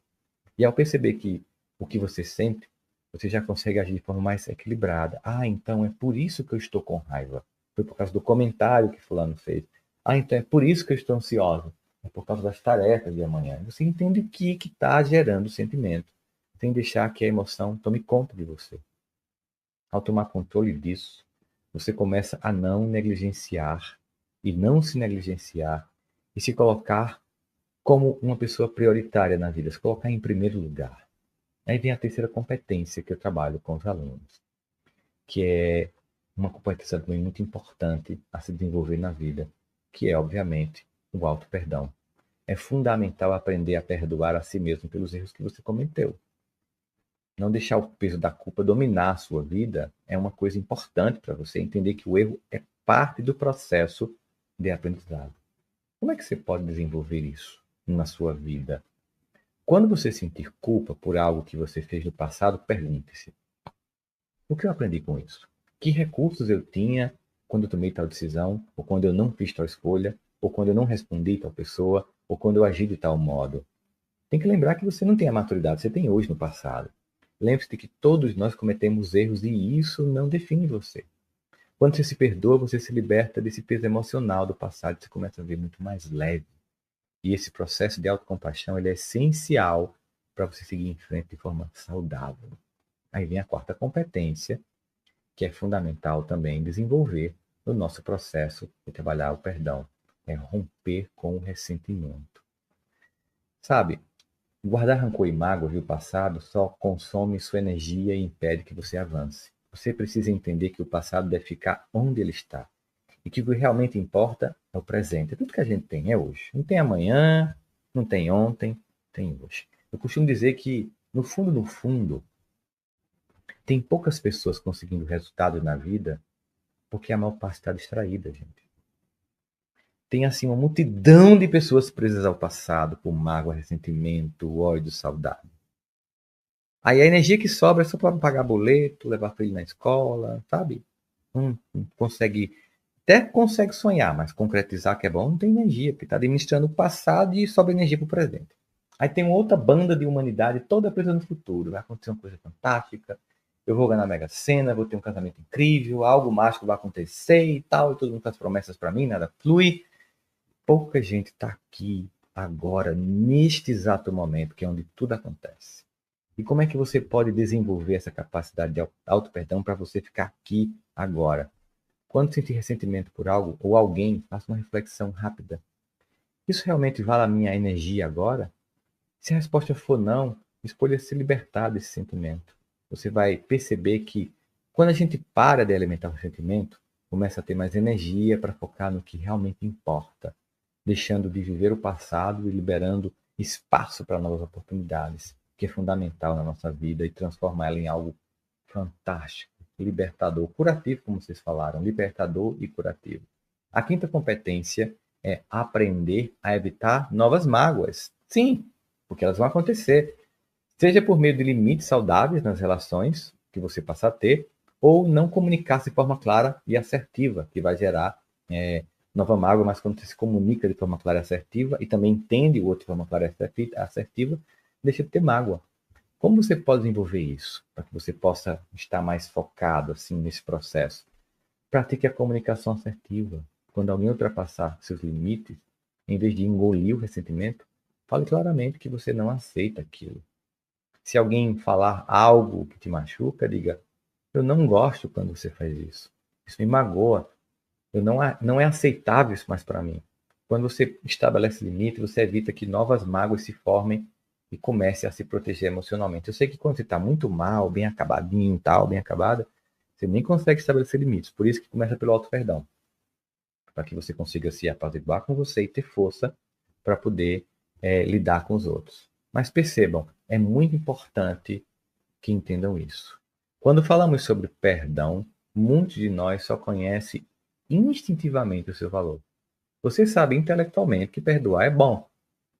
E ao perceber que o que você sente, você já consegue agir de forma mais equilibrada. Ah, então é por isso que eu estou com raiva. Foi por causa do comentário que fulano fez. Ah, então é por isso que eu estou ansiosa. É por causa das tarefas de amanhã. Você entende o que está gerando o sentimento, sem deixar que a emoção tome conta de você. Ao tomar controle disso, você começa a não negligenciar e não se negligenciar e se colocar como uma pessoa prioritária na vida, se colocar em primeiro lugar. Aí vem a terceira competência que eu trabalho com os alunos, que é uma competência também muito importante a se desenvolver na vida, que é, obviamente, o auto-perdão. É fundamental aprender a perdoar a si mesmo pelos erros que você cometeu. Não deixar o peso da culpa dominar a sua vida é uma coisa importante para você entender que o erro é parte do processo de aprendizado. Como é que você pode desenvolver isso na sua vida? Quando você sentir culpa por algo que você fez no passado, pergunte-se: o que eu aprendi com isso? Que recursos eu tinha quando eu tomei tal decisão, ou quando eu não fiz tal escolha, ou quando eu não respondi tal pessoa, ou quando eu agi de tal modo? Tem que lembrar que você não tem a maturidade que você tem hoje no passado. Lembre-se de que todos nós cometemos erros e isso não define você. Quando você se perdoa, você se liberta desse peso emocional do passado e você começa a ver muito mais leve. E esse processo de autocompaixão ele é essencial para você seguir em frente de forma saudável. Aí vem a quarta competência, que é fundamental também desenvolver no nosso processo de trabalhar o perdão. É romper com o ressentimento. Sabe, guardar rancor e mágoa do passado só consome sua energia e impede que você avance. Você precisa entender que o passado deve ficar onde ele está. E que o que realmente importa é o presente. Tudo que a gente tem é hoje. Não tem amanhã, não tem ontem, tem hoje. Eu costumo dizer que, no fundo, tem poucas pessoas conseguindo resultado na vida porque a maior parte está distraída, gente. Tem, assim, uma multidão de pessoas presas ao passado, por mágoa, ressentimento, ódio, saudade. Aí a energia que sobra é só para pagar boleto, levar filho na escola, sabe? Consegue, até consegue sonhar, mas concretizar que é bom, não tem energia, porque está administrando o passado e sobra energia para o presente. Aí tem outra banda de humanidade toda presa no futuro. Vai acontecer uma coisa fantástica, eu vou ganhar na Mega Sena, vou ter um casamento incrível, algo mágico vai acontecer e tal, e todo mundo faz promessas para mim, nada flui. Pouca gente está aqui, agora, neste exato momento, que é onde tudo acontece. E como é que você pode desenvolver essa capacidade de auto-perdão para você ficar aqui agora? Quando sentir ressentimento por algo ou alguém, faça uma reflexão rápida. Isso realmente vale a minha energia agora? Se a resposta for não, escolha se libertar desse sentimento. Você vai perceber que quando a gente para de alimentar o sentimento, começa a ter mais energia para focar no que realmente importa, deixando de viver o passado e liberando espaço para novas oportunidades, que é fundamental na nossa vida e transformar ela em algo fantástico, libertador, curativo, como vocês falaram, libertador e curativo. A quinta competência é aprender a evitar novas mágoas. Sim, porque elas vão acontecer, seja por meio de limites saudáveis nas relações que você passa a ter, ou não comunicar-se de forma clara e assertiva, que vai gerar nova mágoa, mas quando você se comunica de forma clara e assertiva, e também entende o outro de forma clara e assertiva, deixa de ter mágoa. Como você pode desenvolver isso, para que você possa estar mais focado assim nesse processo? Pratique a comunicação assertiva. Quando alguém ultrapassar seus limites, em vez de engolir o ressentimento, fale claramente que você não aceita aquilo. Se alguém falar algo que te machuca, diga: eu não gosto quando você faz isso. Isso me magoa. Não é aceitável isso mais para mim. Quando você estabelece limite, você evita que novas mágoas se formem e comece a se proteger emocionalmente. Eu sei que quando você está muito mal, bem acabadinho, tal, bem acabada, você nem consegue estabelecer limites. Por isso que começa pelo auto-perdão. Para que você consiga se apaziguar com você e ter força para poder lidar com os outros. Mas percebam, é muito importante que entendam isso. Quando falamos sobre perdão, muitos de nós só conhecem instintivamente o seu valor. Você sabe intelectualmente que perdoar é bom.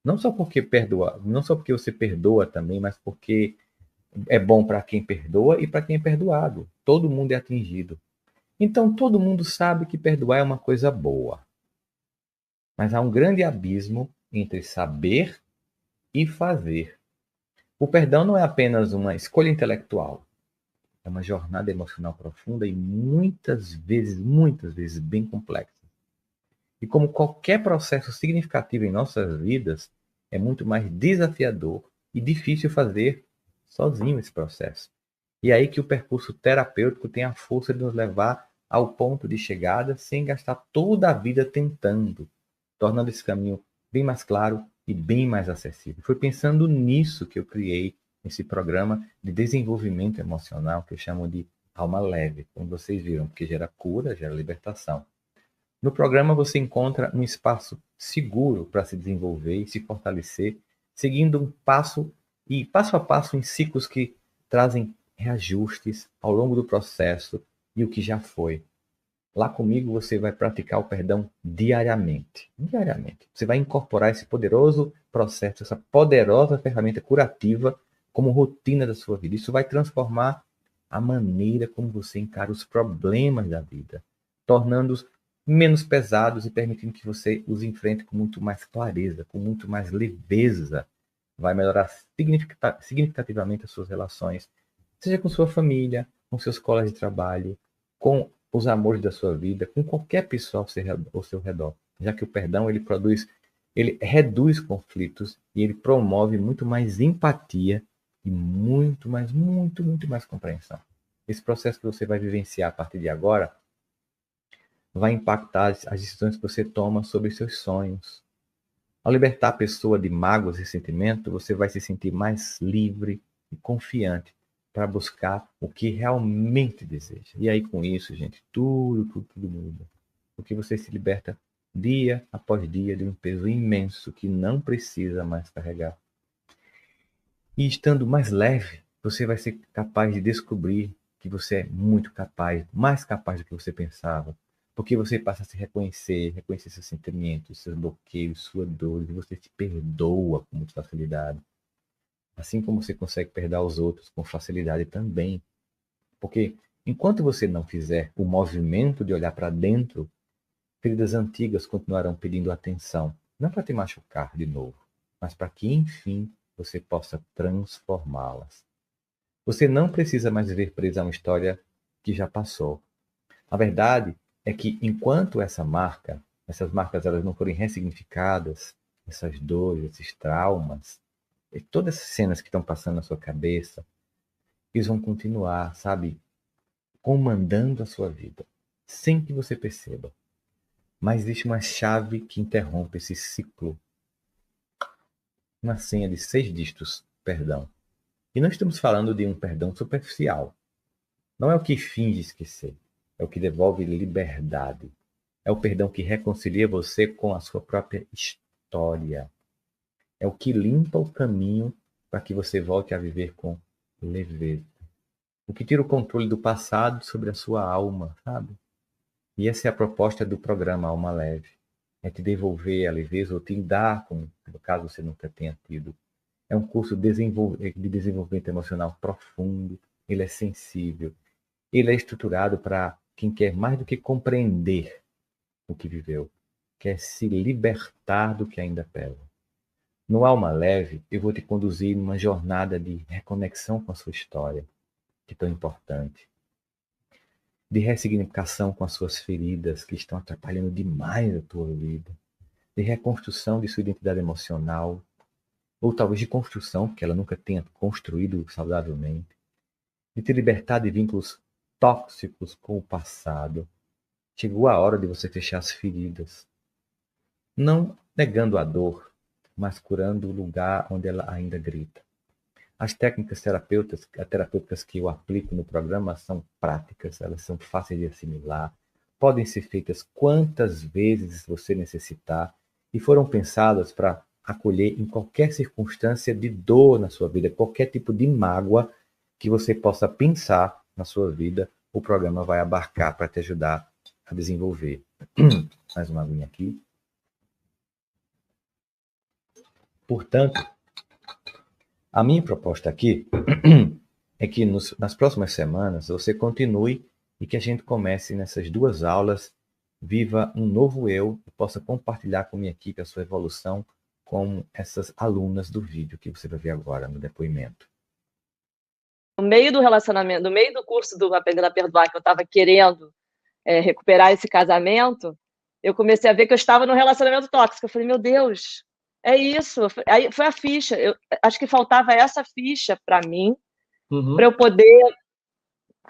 Não só porque perdoa, não só porque você perdoa também, mas porque é bom para quem perdoa e para quem é perdoado. Todo mundo é atingido. Então todo mundo sabe que perdoar é uma coisa boa. Mas há um grande abismo entre saber e fazer. O perdão não é apenas uma escolha intelectual. É uma jornada emocional profunda e muitas vezes bem complexa. E como qualquer processo significativo em nossas vidas, é muito mais desafiador e difícil fazer sozinho esse processo. E é aí que o percurso terapêutico tem a força de nos levar ao ponto de chegada sem gastar toda a vida tentando, tornando esse caminho bem mais claro e bem mais acessível. Foi pensando nisso que eu criei esse programa de desenvolvimento emocional que eu chamo de Alma Leve, como vocês viram, porque gera cura, gera libertação. No programa você encontra um espaço seguro para se desenvolver e se fortalecer, seguindo passo a passo em ciclos que trazem reajustes ao longo do processo e o que já foi. Lá comigo você vai praticar o perdão diariamente. Diariamente. Você vai incorporar esse poderoso processo, essa poderosa ferramenta curativa como rotina da sua vida. Isso vai transformar a maneira como você encara os problemas da vida, tornando-os menos pesados e permitindo que você os enfrente com muito mais clareza, com muito mais leveza. Vai melhorar significativamente as suas relações, seja com sua família, com seus colegas de trabalho, com os amores da sua vida, com qualquer pessoa ao seu redor. Já que o perdão ele reduz conflitos e ele promove muito mais empatia e muito mais compreensão. Esse processo que você vai vivenciar a partir de agora vai impactar as decisões que você toma sobre seus sonhos. Ao libertar a pessoa de mágoas e ressentimento, você vai se sentir mais livre e confiante para buscar o que realmente deseja. E aí, com isso, gente, tudo muda. Porque você se liberta dia após dia de um peso imenso que não precisa mais carregar. E estando mais leve, você vai ser capaz de descobrir que você é muito capaz, mais capaz do que você pensava. Porque você passa a se reconhecer seus sentimentos, seus bloqueios, suas dores, e você se perdoa com muita facilidade. Assim como você consegue perdoar os outros com facilidade também. Porque enquanto você não fizer o movimento de olhar para dentro, feridas antigas continuarão pedindo atenção. Não para te machucar de novo, mas para que, enfim, você possa transformá-las. Você não precisa mais viver preso a uma história que já passou. A verdade é que enquanto essas marcas elas não forem ressignificadas, essas dores, esses traumas, e todas essas cenas que estão passando na sua cabeça, eles vão continuar, sabe, comandando a sua vida, sem que você perceba. Mas existe uma chave que interrompe esse ciclo. Uma senha de 6 dígitos, perdão. E não estamos falando de um perdão superficial. Não é o que finge esquecer. É o que devolve liberdade. É o perdão que reconcilia você com a sua própria história. É o que limpa o caminho para que você volte a viver com leveza. O que tira o controle do passado sobre a sua alma, sabe? E essa é a proposta do programa Alma Leve. É te devolver a leveza ou te dar, como no caso você nunca tenha tido. É um curso de desenvolvimento emocional profundo. Ele é sensível. Ele é estruturado para quem quer mais do que compreender o que viveu. Quer se libertar do que ainda pesa. No Alma Leve, eu vou te conduzir numa jornada de reconexão com a sua história, que é tão importante. De ressignificação com as suas feridas, que estão atrapalhando demais a tua vida. De reconstrução de sua identidade emocional, ou talvez de construção, que ela nunca tenha construído saudavelmente. De te libertar de vínculos tóxicos com o passado. Chegou a hora de você fechar as feridas. Não negando a dor, mas curando o lugar onde ela ainda grita. As técnicas terapêuticas que eu aplico no programa são práticas, elas são fáceis de assimilar, podem ser feitas quantas vezes você necessitar e foram pensadas para acolher em qualquer circunstância de dor na sua vida, qualquer tipo de mágoa que você possa pensar na sua vida, o programa vai abarcar para te ajudar a desenvolver. Mais uma aguinha aqui. Portanto, a minha proposta aqui é que nas próximas semanas você continue e que a gente comece nessas 2 aulas, viva um novo eu e possa compartilhar com minha equipe a sua evolução com essas alunas do vídeo que você vai ver agora no depoimento. No meio do relacionamento, no meio do curso do Aprendendo a Perdoar, que eu estava querendo recuperar esse casamento, eu comecei a ver que eu estava num relacionamento tóxico. Eu falei, meu Deus, é isso. Aí foi a ficha. Eu acho que faltava essa ficha para mim, para eu poder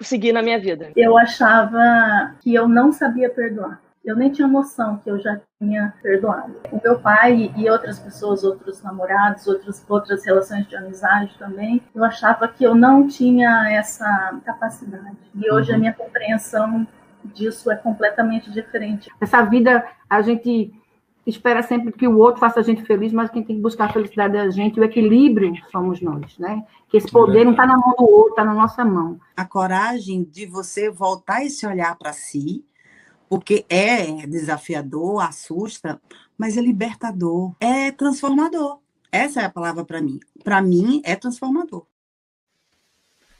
seguir na minha vida. Eu achava que eu não sabia perdoar. Eu nem tinha noção que eu já tinha perdoado. O meu pai e outras pessoas, outros namorados, outras relações de amizade também, eu achava que eu não tinha essa capacidade. E hoje a minha compreensão disso é completamente diferente. Essa vida, a gente espera sempre que o outro faça a gente feliz, mas quem tem que buscar a felicidade é a gente, o equilíbrio somos nós, né? Que esse poder não está na mão do outro, está na nossa mão. A coragem de você voltar esse olhar para si, porque é desafiador, assusta, mas é libertador, é transformador. Essa é a palavra para mim. Para mim, é transformador.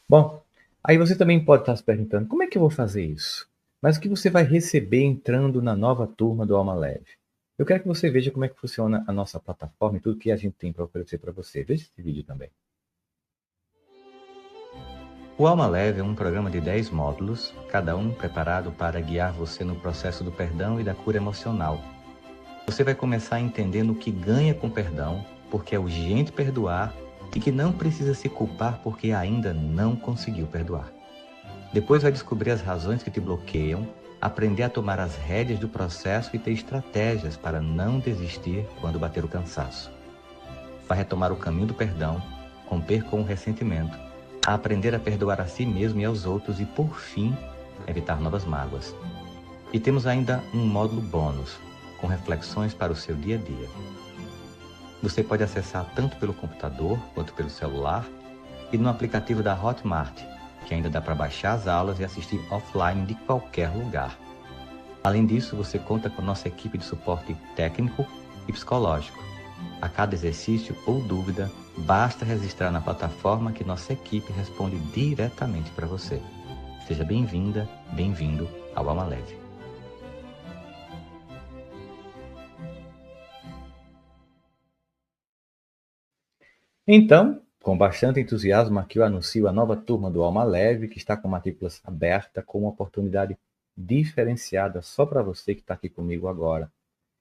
Bom, aí você também pode estar se perguntando, como é que eu vou fazer isso? Mas o que você vai receber entrando na nova turma do Alma Leve? Eu quero que você veja como é que funciona a nossa plataforma e tudo que a gente tem para oferecer para você. Veja esse vídeo também. O Alma Leve é um programa de 10 módulos, cada um preparado para guiar você no processo do perdão e da cura emocional. Você vai começar entendendo o que ganha com perdão, porque é urgente perdoar e que não precisa se culpar porque ainda não conseguiu perdoar. Depois vai descobrir as razões que te bloqueiam, aprender a tomar as rédeas do processo e ter estratégias para não desistir quando bater o cansaço. Vai retomar o caminho do perdão, romper com o ressentimento, a aprender a perdoar a si mesmo e aos outros e, por fim, evitar novas mágoas. E temos ainda um módulo bônus, com reflexões para o seu dia a dia. Você pode acessar tanto pelo computador quanto pelo celular e no aplicativo da Hotmart, que ainda dá para baixar as aulas e assistir offline de qualquer lugar. Além disso, você conta com nossa equipe de suporte técnico e psicológico. A cada exercício ou dúvida, basta registrar na plataforma que nossa equipe responde diretamente para você. Seja bem-vinda, bem-vindo ao Alma Leve. Então, com bastante entusiasmo, aqui eu anuncio a nova turma do Alma Leve, que está com matrículas aberta, com uma oportunidade diferenciada só para você que está aqui comigo agora.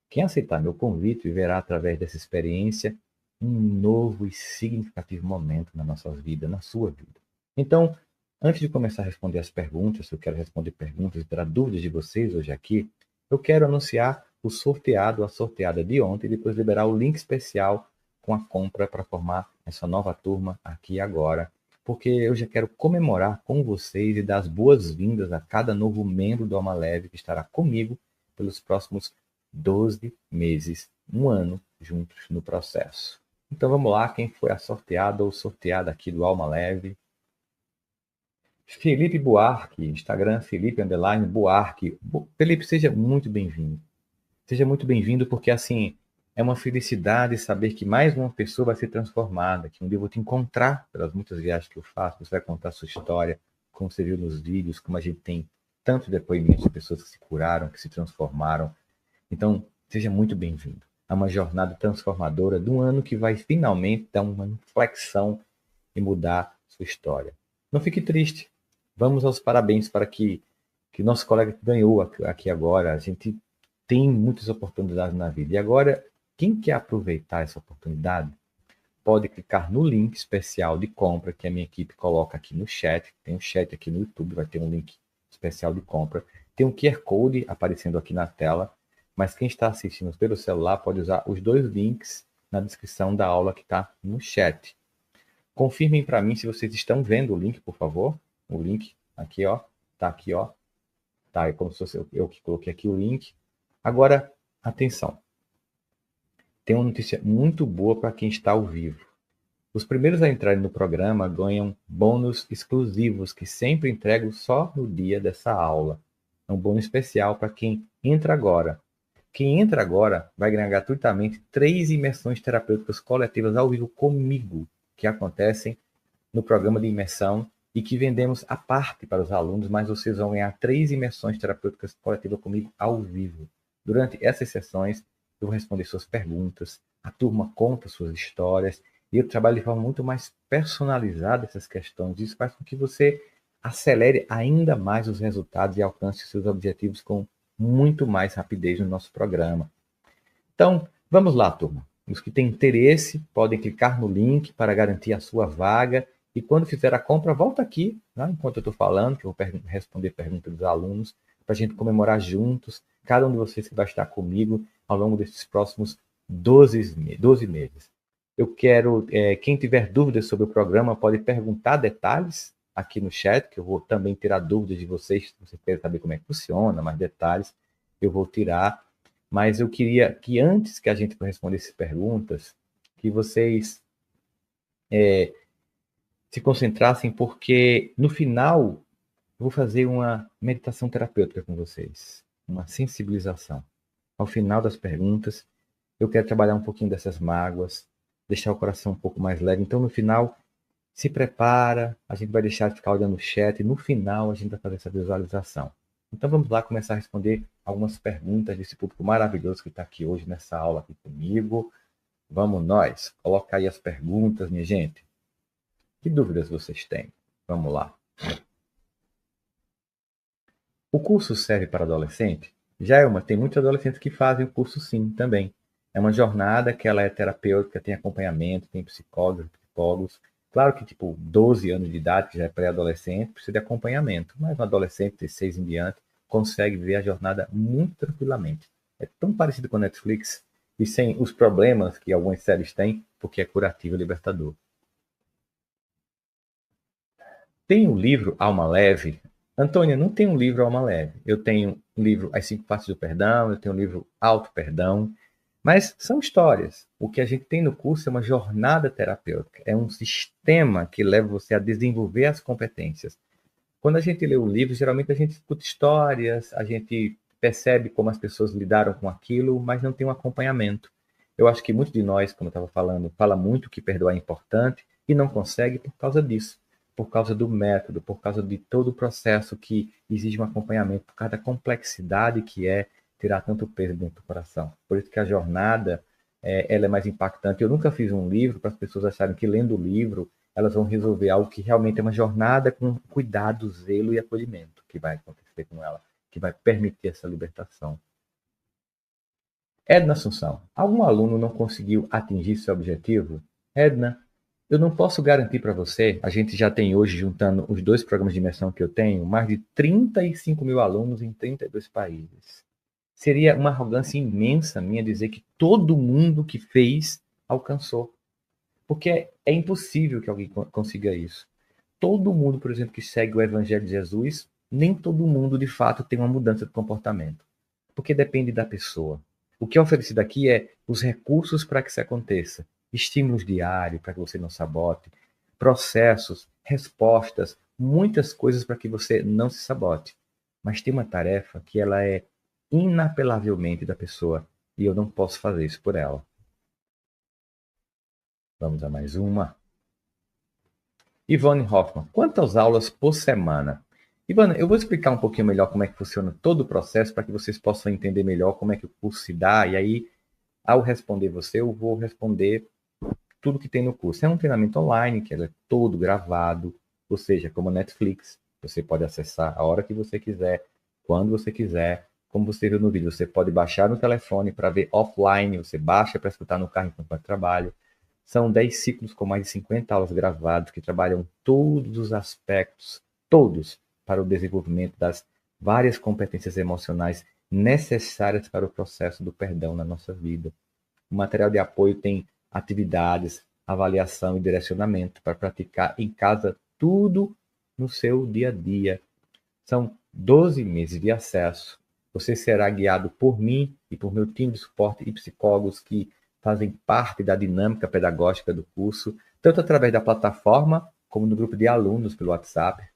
Quem aceitar meu convite verá através dessa experiência um novo e significativo momento na nossa vida, na sua vida. Então, antes de começar a responder as perguntas, eu quero responder perguntas e tirar dúvidas de vocês hoje aqui, eu quero anunciar o sorteado, a sorteada de ontem, e depois liberar o link especial com a compra para formar essa nova turma aqui agora, porque eu já quero comemorar com vocês e dar as boas-vindas a cada novo membro do Alma Leve que estará comigo pelos próximos 12 meses, um ano juntos no processo. Então vamos lá, quem foi a sorteada ou sorteada aqui do Alma Leve? Felipe Buarque, Instagram Felipe_Buarque. Felipe, seja muito bem-vindo. Seja muito bem-vindo porque assim, é uma felicidade saber que mais uma pessoa vai ser transformada, que um dia eu vou te encontrar pelas muitas viagens que eu faço, você vai contar a sua história, como você viu nos vídeos, como a gente tem tantos depoimentos de pessoas que se curaram, que se transformaram. Então, seja muito bem-vindo a uma jornada transformadora de um ano que vai finalmente dar uma inflexão e mudar sua história. Não fique triste. Vamos aos parabéns para que nosso colega ganhou aqui agora. A gente tem muitas oportunidades na vida. E agora, quem quer aproveitar essa oportunidade, pode clicar no link especial de compra que a minha equipe coloca aqui no chat. Tem um chat aqui no YouTube, vai ter um link especial de compra. Tem um QR Code aparecendo aqui na tela, mas quem está assistindo pelo celular pode usar os dois links na descrição da aula que está no chat. Confirmem para mim se vocês estão vendo o link, por favor. O link aqui, ó. Tá aqui, ó. Tá, é como se fosse eu que coloquei aqui o link. Agora, atenção. Tem uma notícia muito boa para quem está ao vivo. Os primeiros a entrarem no programa ganham bônus exclusivos que sempre entrego só no dia dessa aula. É um bônus especial para quem entra agora. Quem entra agora vai ganhar gratuitamente 3 imersões terapêuticas coletivas ao vivo comigo, que acontecem no programa de imersão e que vendemos à parte para os alunos, mas vocês vão ganhar 3 imersões terapêuticas coletivas comigo ao vivo. Durante essas sessões, eu vou responder suas perguntas, a turma conta suas histórias, e eu trabalho de forma muito mais personalizada essas questões. Isso faz com que você acelere ainda mais os resultados e alcance seus objetivos com muito mais rapidez no nosso programa. Então, vamos lá, turma. Os que têm interesse podem clicar no link para garantir a sua vaga. E quando fizer a compra, volta aqui, né, enquanto eu estou falando, que eu vou responder perguntas dos alunos, para a gente comemorar juntos, cada um de vocês que vai estar comigo ao longo desses próximos 12 meses. Eu quero, quem tiver dúvidas sobre o programa, pode perguntar detalhes aqui no chat, que eu vou também tirar dúvidas de vocês, se vocês querem saber como é que funciona, mais detalhes, eu vou tirar. Mas eu queria que antes que a gente respondesse perguntas, que vocês se concentrassem, porque no final eu vou fazer uma meditação terapêutica com vocês, uma sensibilização. Ao final das perguntas, eu quero trabalhar um pouquinho dessas mágoas, deixar o coração um pouco mais leve. Então, no final, se prepara, a gente vai deixar de ficar olhando o chat, e no final a gente vai fazer essa visualização. Então, vamos lá começar a responder algumas perguntas desse público maravilhoso que está aqui hoje nessa aula aqui comigo. Vamos nós, coloca aí as perguntas, minha gente. Que dúvidas vocês têm? Vamos lá. O curso serve para adolescente? Tem muitos adolescentes que fazem o curso sim, também. É uma jornada que ela é terapêutica, tem acompanhamento, tem psicólogos. Claro que, 12 anos de idade, que já é pré-adolescente, precisa de acompanhamento. Mas um adolescente de 6 em diante consegue ver a jornada muito tranquilamente. É tão parecido com a Netflix e sem os problemas que algumas séries têm, porque é curativo e libertador. Tem o livro Alma Leve? Antônia, não tem um livro Alma Leve. Eu tenho um livro As 5 Partes do Perdão, eu tenho um livro Auto Perdão, Mas são histórias. O que a gente tem no curso é uma jornada terapêutica, é um sistema que leva você a desenvolver as competências. Quando a gente lê o livro, geralmente a gente escuta histórias, a gente percebe como as pessoas lidaram com aquilo, mas não tem um acompanhamento. Eu acho que muitos de nós, como eu estava falando, fala muito que perdoar é importante e não consegue por causa disso, por causa do método, por causa de todo o processo que exige um acompanhamento, por causa da complexidade que é tirar tanto peso dentro do coração. Por isso que a jornada, ela é mais impactante. Eu nunca fiz um livro para as pessoas acharem que lendo o livro elas vão resolver algo que realmente é uma jornada com cuidado, zelo e acolhimento que vai acontecer com ela, que vai permitir essa libertação. Edna Assunção, algum aluno não conseguiu atingir seu objetivo? Edna, eu não posso garantir para você, a gente já tem hoje, juntando os 2 programas de imersão que eu tenho, mais de 35 mil alunos em 32 países. Seria uma arrogância imensa minha dizer que todo mundo que fez alcançou. Porque é impossível que alguém consiga isso. Todo mundo, por exemplo, que segue o Evangelho de Jesus, nem todo mundo, de fato, tem uma mudança de comportamento. Porque depende da pessoa. O que é oferecido aqui é os recursos para que isso aconteça. Estímulos diários para que você não sabote. Processos, respostas, muitas coisas para que você não se sabote. Mas tem uma tarefa que ela é inapelavelmente da pessoa. E eu não posso fazer isso por ela. Vamos a mais uma. Ivone Hoffman, quantas aulas por semana? Ivone, eu vou explicar um pouquinho melhor como é que funciona todo o processo para que vocês possam entender melhor como é que o curso se dá. E aí, ao responder você, eu vou responder tudo que tem no curso. É um treinamento online, que é todo gravado, ou seja, como a Netflix. Você pode acessar a hora que você quiser, quando você quiser. Como você viu no vídeo, você pode baixar no telefone para ver offline, você baixa para escutar no carro enquanto vai para o trabalho. São 10 ciclos com mais de 50 aulas gravadas que trabalham todos os aspectos, todos, para o desenvolvimento das várias competências emocionais necessárias para o processo do perdão na nossa vida. O material de apoio tem atividades, avaliação e direcionamento para praticar em casa tudo no seu dia a dia. São 12 meses de acesso. Você será guiado por mim e por meu time de suporte e psicólogos que fazem parte da dinâmica pedagógica do curso, tanto através da plataforma, como no grupo de alunos pelo WhatsApp.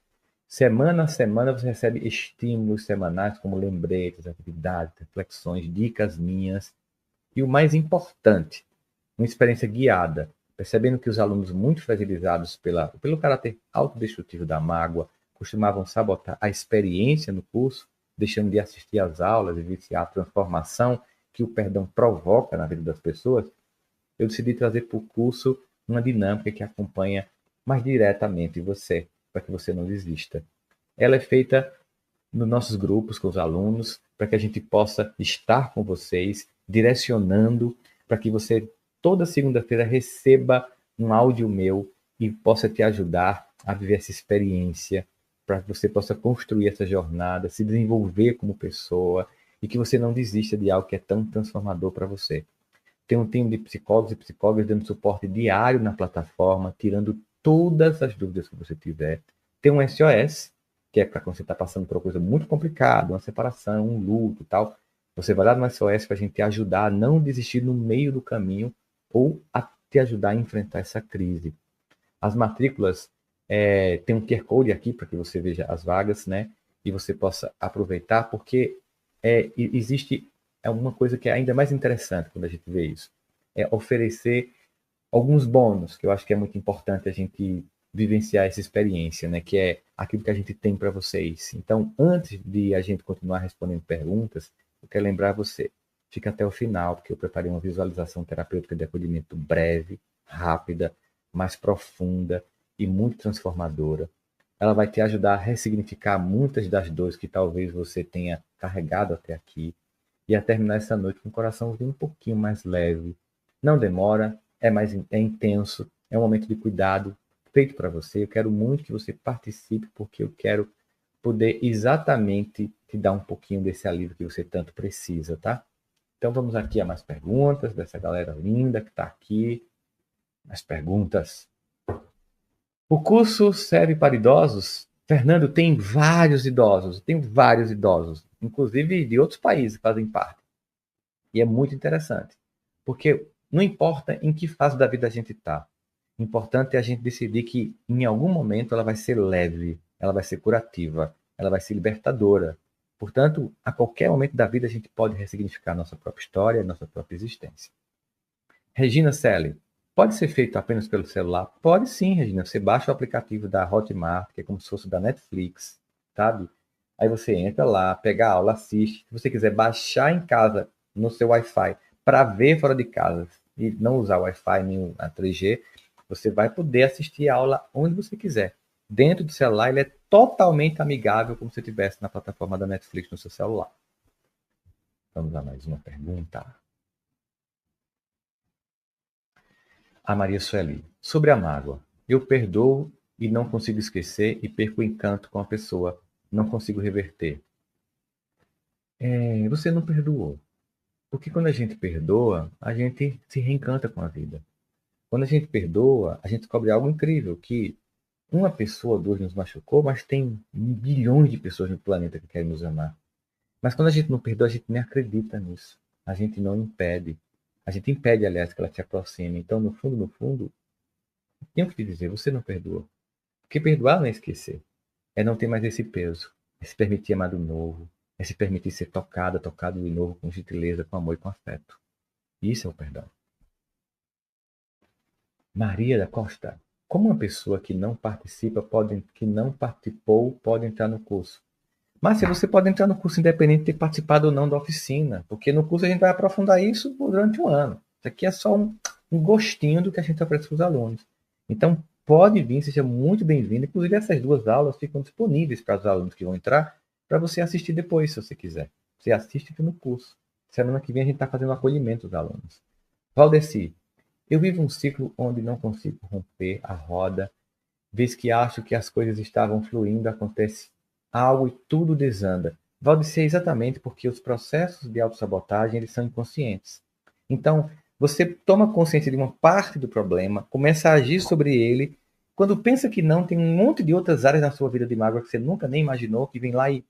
Semana a semana você recebe estímulos semanais, como lembretes, atividades, reflexões, dicas minhas. E o mais importante, uma experiência guiada, percebendo que os alunos muito fragilizados pelo caráter autodestrutivo da mágoa costumavam sabotar a experiência no curso, deixando de assistir às aulas e viciar a transformação que o perdão provoca na vida das pessoas, eu decidi trazer para o curso uma dinâmica que acompanha mais diretamente você, para que você não desista. Ela é feita nos nossos grupos com os alunos, para que a gente possa estar com vocês, direcionando, para que você toda segunda-feira receba um áudio meu e possa te ajudar a viver essa experiência, para que você possa construir essa jornada, se desenvolver como pessoa, e que você não desista de algo que é tão transformador para você. Tem um time de psicólogos e psicólogas dando suporte diário na plataforma, tirando todas as dúvidas que você tiver. Tem um SOS, que é para quando você está passando por uma coisa muito complicada, uma separação, um luto e tal. Você vai lá no SOS para a gente te ajudar a não desistir no meio do caminho ou a te ajudar a enfrentar essa crise. As matrículas, tem um QR Code aqui para que você veja as vagas, né? E você possa aproveitar, porque existe uma coisa que é ainda mais interessante quando a gente vê isso. É oferecer alguns bônus, que eu acho que é muito importante a gente vivenciar essa experiência, né? Que é aquilo que a gente tem para vocês. Então, antes de a gente continuar respondendo perguntas, eu quero lembrar você, fica até o final, porque eu preparei uma visualização terapêutica de acolhimento breve, rápida, mais profunda e muito transformadora. Ela vai te ajudar a ressignificar muitas das dores que talvez você tenha carregado até aqui e a terminar essa noite com o coração um pouquinho mais leve. Não demora, é intenso, é um momento de cuidado feito para você. Eu quero muito que você participe, porque eu quero poder exatamente te dar um pouquinho desse alívio que você tanto precisa, tá? Então vamos aqui a mais perguntas dessa galera linda que está aqui. Mais perguntas. O curso serve para idosos? Fernando, tem vários idosos, inclusive de outros países que fazem parte. E é muito interessante. Porque não importa em que fase da vida a gente está. O importante é a gente decidir que em algum momento ela vai ser leve, ela vai ser curativa, ela vai ser libertadora. Portanto, a qualquer momento da vida a gente pode ressignificar nossa própria história, nossa própria existência. Regina Selle, pode ser feito apenas pelo celular? Pode sim, Regina. Você baixa o aplicativo da Hotmart, que é como se fosse da Netflix, sabe? Aí você entra lá, pega a aula, assiste. Se você quiser baixar em casa, no seu Wi-Fi, para ver fora de casa, e não usar o Wi-Fi nem a 3G, você vai poder assistir a aula onde você quiser. Dentro do celular, ele é totalmente amigável, como se estivesse na plataforma da Netflix no seu celular. Vamos a mais uma pergunta. A Maria Sueli. Sobre a mágoa. Eu perdoo e não consigo esquecer e perco o encanto com a pessoa. Não consigo reverter. Você não perdoou. Porque quando a gente perdoa, a gente se reencanta com a vida. Quando a gente perdoa, a gente descobre algo incrível, que uma pessoa ou duas nos machucou, mas tem bilhões de pessoas no planeta que querem nos amar. Mas quando a gente não perdoa, a gente nem acredita nisso. A gente não impede. A gente impede, aliás, que ela se aproxime. Então, no fundo, tenho que te dizer, você não perdoou. Porque perdoar não é esquecer. É não ter mais esse peso. É se permitir amar do novo. É se permitir ser tocado de novo, com gentileza, com amor e com afeto. Isso é o perdão. Maria da Costa. Como uma pessoa que não participou, pode entrar no curso? Márcia, você pode entrar no curso independente de ter participado ou não da oficina, porque no curso a gente vai aprofundar isso durante um ano. Isso aqui é só um gostinho do que a gente oferece para os alunos. Então, pode vir, seja muito bem-vindo. Inclusive, essas 2 aulas ficam disponíveis para os alunos que vão entrar, para você assistir depois, se você quiser. Você assiste aqui no curso. Semana que vem a gente está fazendo o acolhimento dos alunos. Valdeci, eu vivo um ciclo onde não consigo romper a roda, vez que acho que as coisas estavam fluindo, acontece algo e tudo desanda. Valdeci, é exatamente porque os processos de autossabotagem eles são inconscientes. Então, você toma consciência de uma parte do problema, começa a agir sobre ele. Quando pensa que não, tem um monte de outras áreas na sua vida de mágoa que você nunca nem imaginou, que vem lá e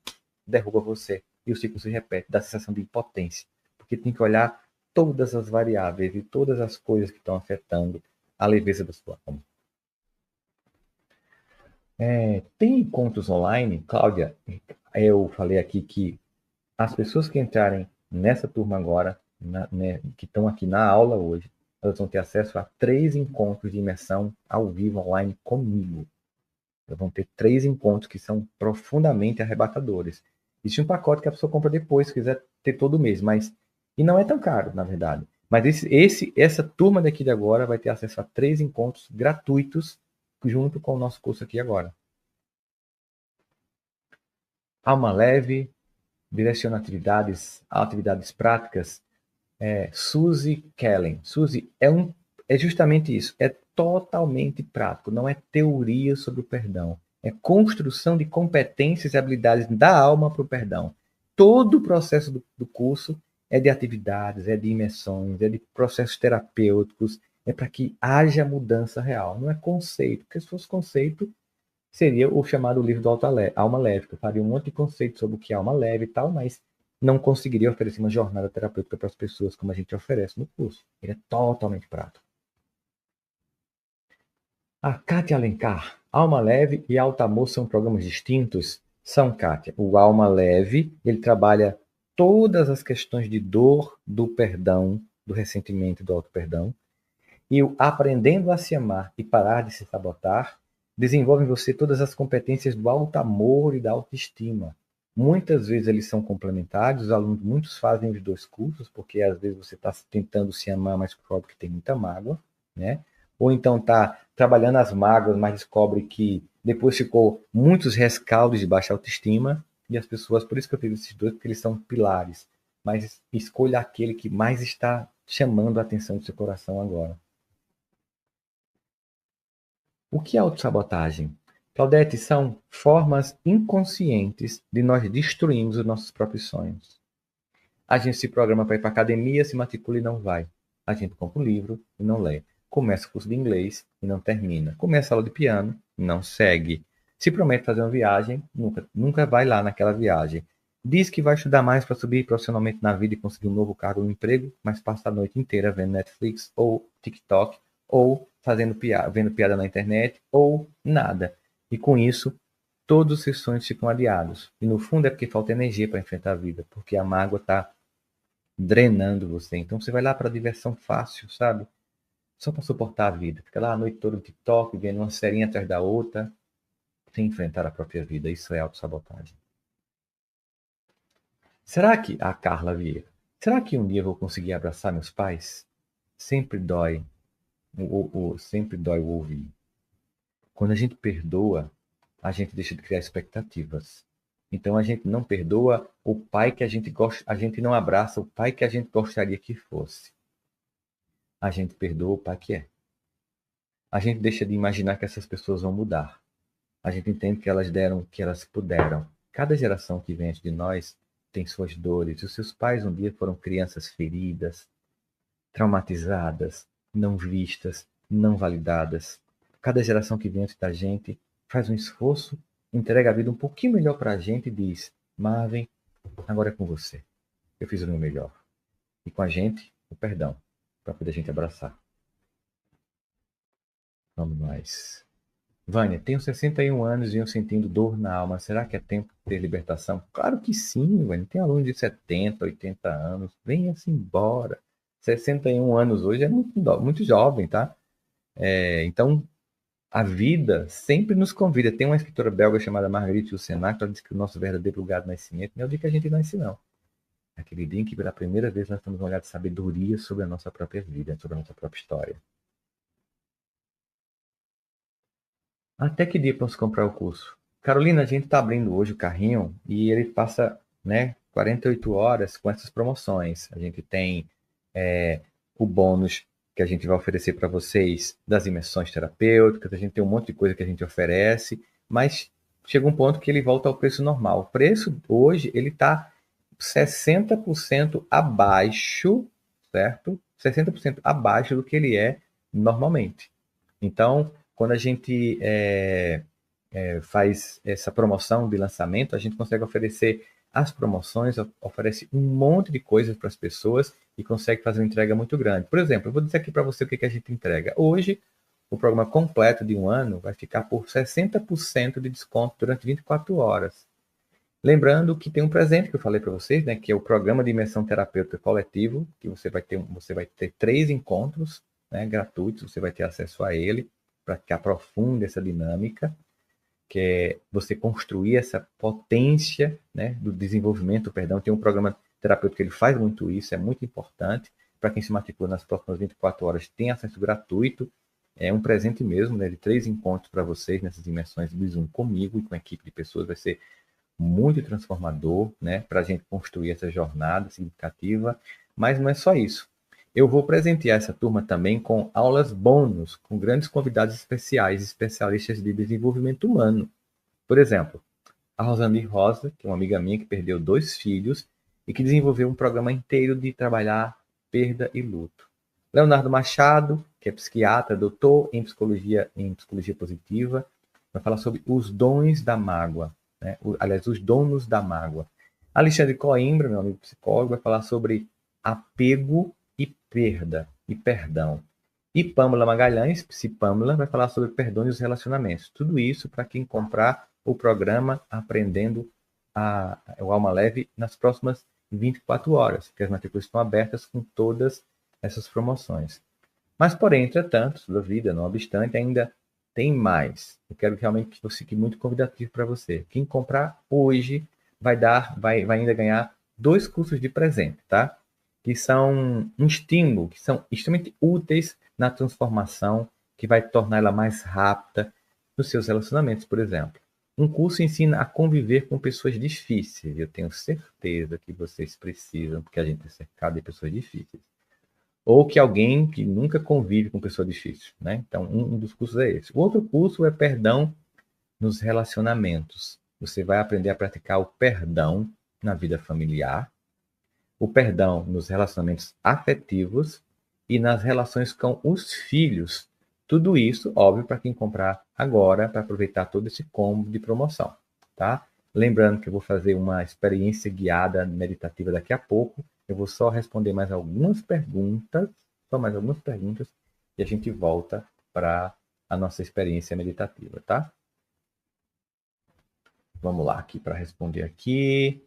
derruba você. E o ciclo se repete, dá a sensação de impotência. Porque tem que olhar todas as variáveis e todas as coisas que estão afetando a leveza da sua alma. Tem encontros online, Cláudia? Eu falei aqui que as pessoas que entrarem nessa turma agora, que estão aqui na aula hoje, elas vão ter acesso a 3 encontros de imersão ao vivo online comigo. Elas vão ter 3 encontros que são profundamente arrebatadores. Existe um pacote que a pessoa compra depois, se quiser ter todo mês, e não é tão caro, na verdade. Mas essa turma daqui de agora vai ter acesso a 3 encontros gratuitos junto com o nosso curso aqui agora. Alma leve, direciona atividades práticas. Suzy Kellen. Suzy, é justamente isso. É totalmente prático. Não é teoria sobre o perdão. É construção de competências e habilidades da alma para o perdão. Todo o processo do curso é de atividades, é de imersões, é de processos terapêuticos, é para que haja mudança real. Não é conceito, porque se fosse conceito, seria o chamado livro do Alma Leve, que eu faria um monte de conceito sobre o que é alma leve e tal, mas não conseguiria oferecer uma jornada terapêutica para as pessoas como a gente oferece no curso. Ele é totalmente prático. A Kátia Alencar. Alma Leve e Alta Amor são programas distintos? São, Kátia. O Alma Leve, ele trabalha todas as questões de dor, do perdão, do ressentimento e do auto-perdão. E o Aprendendo a Se Amar e Parar de Se Sabotar desenvolve em você todas as competências do alto amor e da autoestima. Muitas vezes eles são complementares, os alunos muitos fazem os 2 cursos, porque às vezes você está tentando se amar, mas descobre que tem muita mágoa, né? Ou então está trabalhando as mágoas, mas descobre que depois ficou muitos rescaldos de baixa autoestima, e as pessoas, por isso que eu fiz esses 2, porque eles são pilares. Mas escolha aquele que mais está chamando a atenção do seu coração agora. O que é autossabotagem? Claudete, são formas inconscientes de nós destruirmos os nossos próprios sonhos. A gente se programa para ir para a academia, se matricula e não vai. A gente compra um livro e não lê. Começa o curso de inglês e não termina. Começa a aula de piano, não segue. Se promete fazer uma viagem, nunca vai lá naquela viagem. Diz que vai estudar mais para subir profissionalmente na vida e conseguir um novo cargo no emprego, mas passa a noite inteira vendo Netflix ou TikTok, ou vendo piada na internet, ou nada. E com isso, todos os seus sonhos ficam adiados. E no fundo é porque falta energia para enfrentar a vida, porque a mágoa está drenando você. Então você vai lá para diversão fácil, sabe? Só para suportar a vida. Fica lá a noite toda no TikTok, vendo uma serinha atrás da outra, sem enfrentar a própria vida. Isso é autossabotagem. Será que, a Carla Vieira, será que um dia eu vou conseguir abraçar meus pais? Sempre dói, sempre dói o ouvir. Quando a gente perdoa, a gente deixa de criar expectativas. Então a gente não perdoa o pai que a gente gosta, a gente não abraça o pai que a gente gostaria que fosse. A gente perdoa o pai que é. A gente deixa de imaginar que essas pessoas vão mudar. A gente entende que elas deram o que elas puderam. Cada geração que vem antes de nós tem suas dores. Os seus pais um dia foram crianças feridas, traumatizadas, não vistas, não validadas. Cada geração que vem antes da gente faz um esforço, entrega a vida um pouquinho melhor para a gente e diz: Marvin, agora é com você. Eu fiz o meu melhor. E com a gente, o perdão, para poder a gente abraçar. Vamos mais. Vânia, tenho 61 anos e venho sentindo dor na alma. Será que é tempo de ter libertação? Claro que sim, Vânia. Tem aluno de 70, 80 anos. Venha-se embora. 61 anos hoje é muito jovem, tá? Então, a vida sempre nos convida. Tem uma escritora belga chamada Marguerite Yourcenar, que ela diz que o nosso verdadeiro lugar de nascimento não é o dia que a gente nasce, não. É aquele dia em que, pela primeira vez, nós temos um olhar de sabedoria sobre a nossa própria vida, sobre a nossa própria história. Até que dia posso comprar o curso? Carolina, a gente está abrindo hoje o carrinho e ele passa, 48 horas com essas promoções. A gente tem o bônus que a gente vai oferecer para vocês das imersões terapêuticas, a gente tem um monte de coisa que a gente oferece, mas chega um ponto que ele volta ao preço normal. O preço hoje ele está 60% abaixo, certo? 60% abaixo do que ele é normalmente. Então, quando a gente faz essa promoção de lançamento, a gente consegue oferecer as promoções, oferece um monte de coisas para as pessoas e consegue fazer uma entrega muito grande. Por exemplo, eu vou dizer aqui para você o que a gente entrega. Hoje, o programa completo de um ano vai ficar por 60% de desconto durante 24 horas. Lembrando que tem um presente que eu falei para vocês, que é o programa de imersão terapêutica coletivo, que você vai ter 3 encontros gratuitos, você vai ter acesso a ele, para que aprofunde essa dinâmica, que é você construir essa potência do desenvolvimento, Tem um programa terapêutico que ele faz muito isso, é muito importante. Para quem se matricula nas próximas 24 horas, tem acesso gratuito, é um presente mesmo, de 3 encontros para vocês nessas imersões do Zoom comigo e com a equipe de pessoas, vai ser muito transformador, para a gente construir essa jornada significativa, mas não é só isso. Eu vou presentear essa turma também com aulas bônus, com grandes convidados especiais, especialistas de desenvolvimento humano. Por exemplo, a Rosane Rosa, que é uma amiga minha que perdeu 2 filhos e que desenvolveu um programa inteiro de trabalhar perda e luto. Leonardo Machado, que é psiquiatra, doutor em psicologia positiva, vai falar sobre os dons da mágoa, aliás, os donos da mágoa. Alexandre Coimbra, meu amigo psicólogo, vai falar sobre apego e perda e perdão. E Pâmela Magalhães, Psipâmela, vai falar sobre perdão e os relacionamentos. Tudo isso para quem comprar o programa Aprendendo o Alma Leve nas próximas 24 horas, que as matrículas estão abertas com todas essas promoções. Mas, porém, entretanto, todavia, não obstante, ainda tem mais. Eu quero realmente que você fique muito convidativo para você. Quem comprar hoje vai ainda ganhar 2 cursos de presente, tá? Que são um estímulo, que são extremamente úteis na transformação, que vai tornar ela mais rápida nos seus relacionamentos, por exemplo. Um curso ensina a conviver com pessoas difíceis. Eu tenho certeza que vocês precisam, porque a gente é cercado de pessoas difíceis. Ou que alguém que nunca convive com pessoa difícil, Então, um dos cursos é esse. O outro curso é perdão nos relacionamentos. Você vai aprender a praticar o perdão na vida familiar, o perdão nos relacionamentos afetivos e nas relações com os filhos. Tudo isso, óbvio, para quem comprar agora, para aproveitar todo esse combo de promoção, tá? Lembrando que eu vou fazer uma experiência guiada meditativa daqui a pouco. Eu vou só responder mais algumas perguntas, e a gente volta para a nossa experiência meditativa, tá? Vamos lá aqui para responder aqui.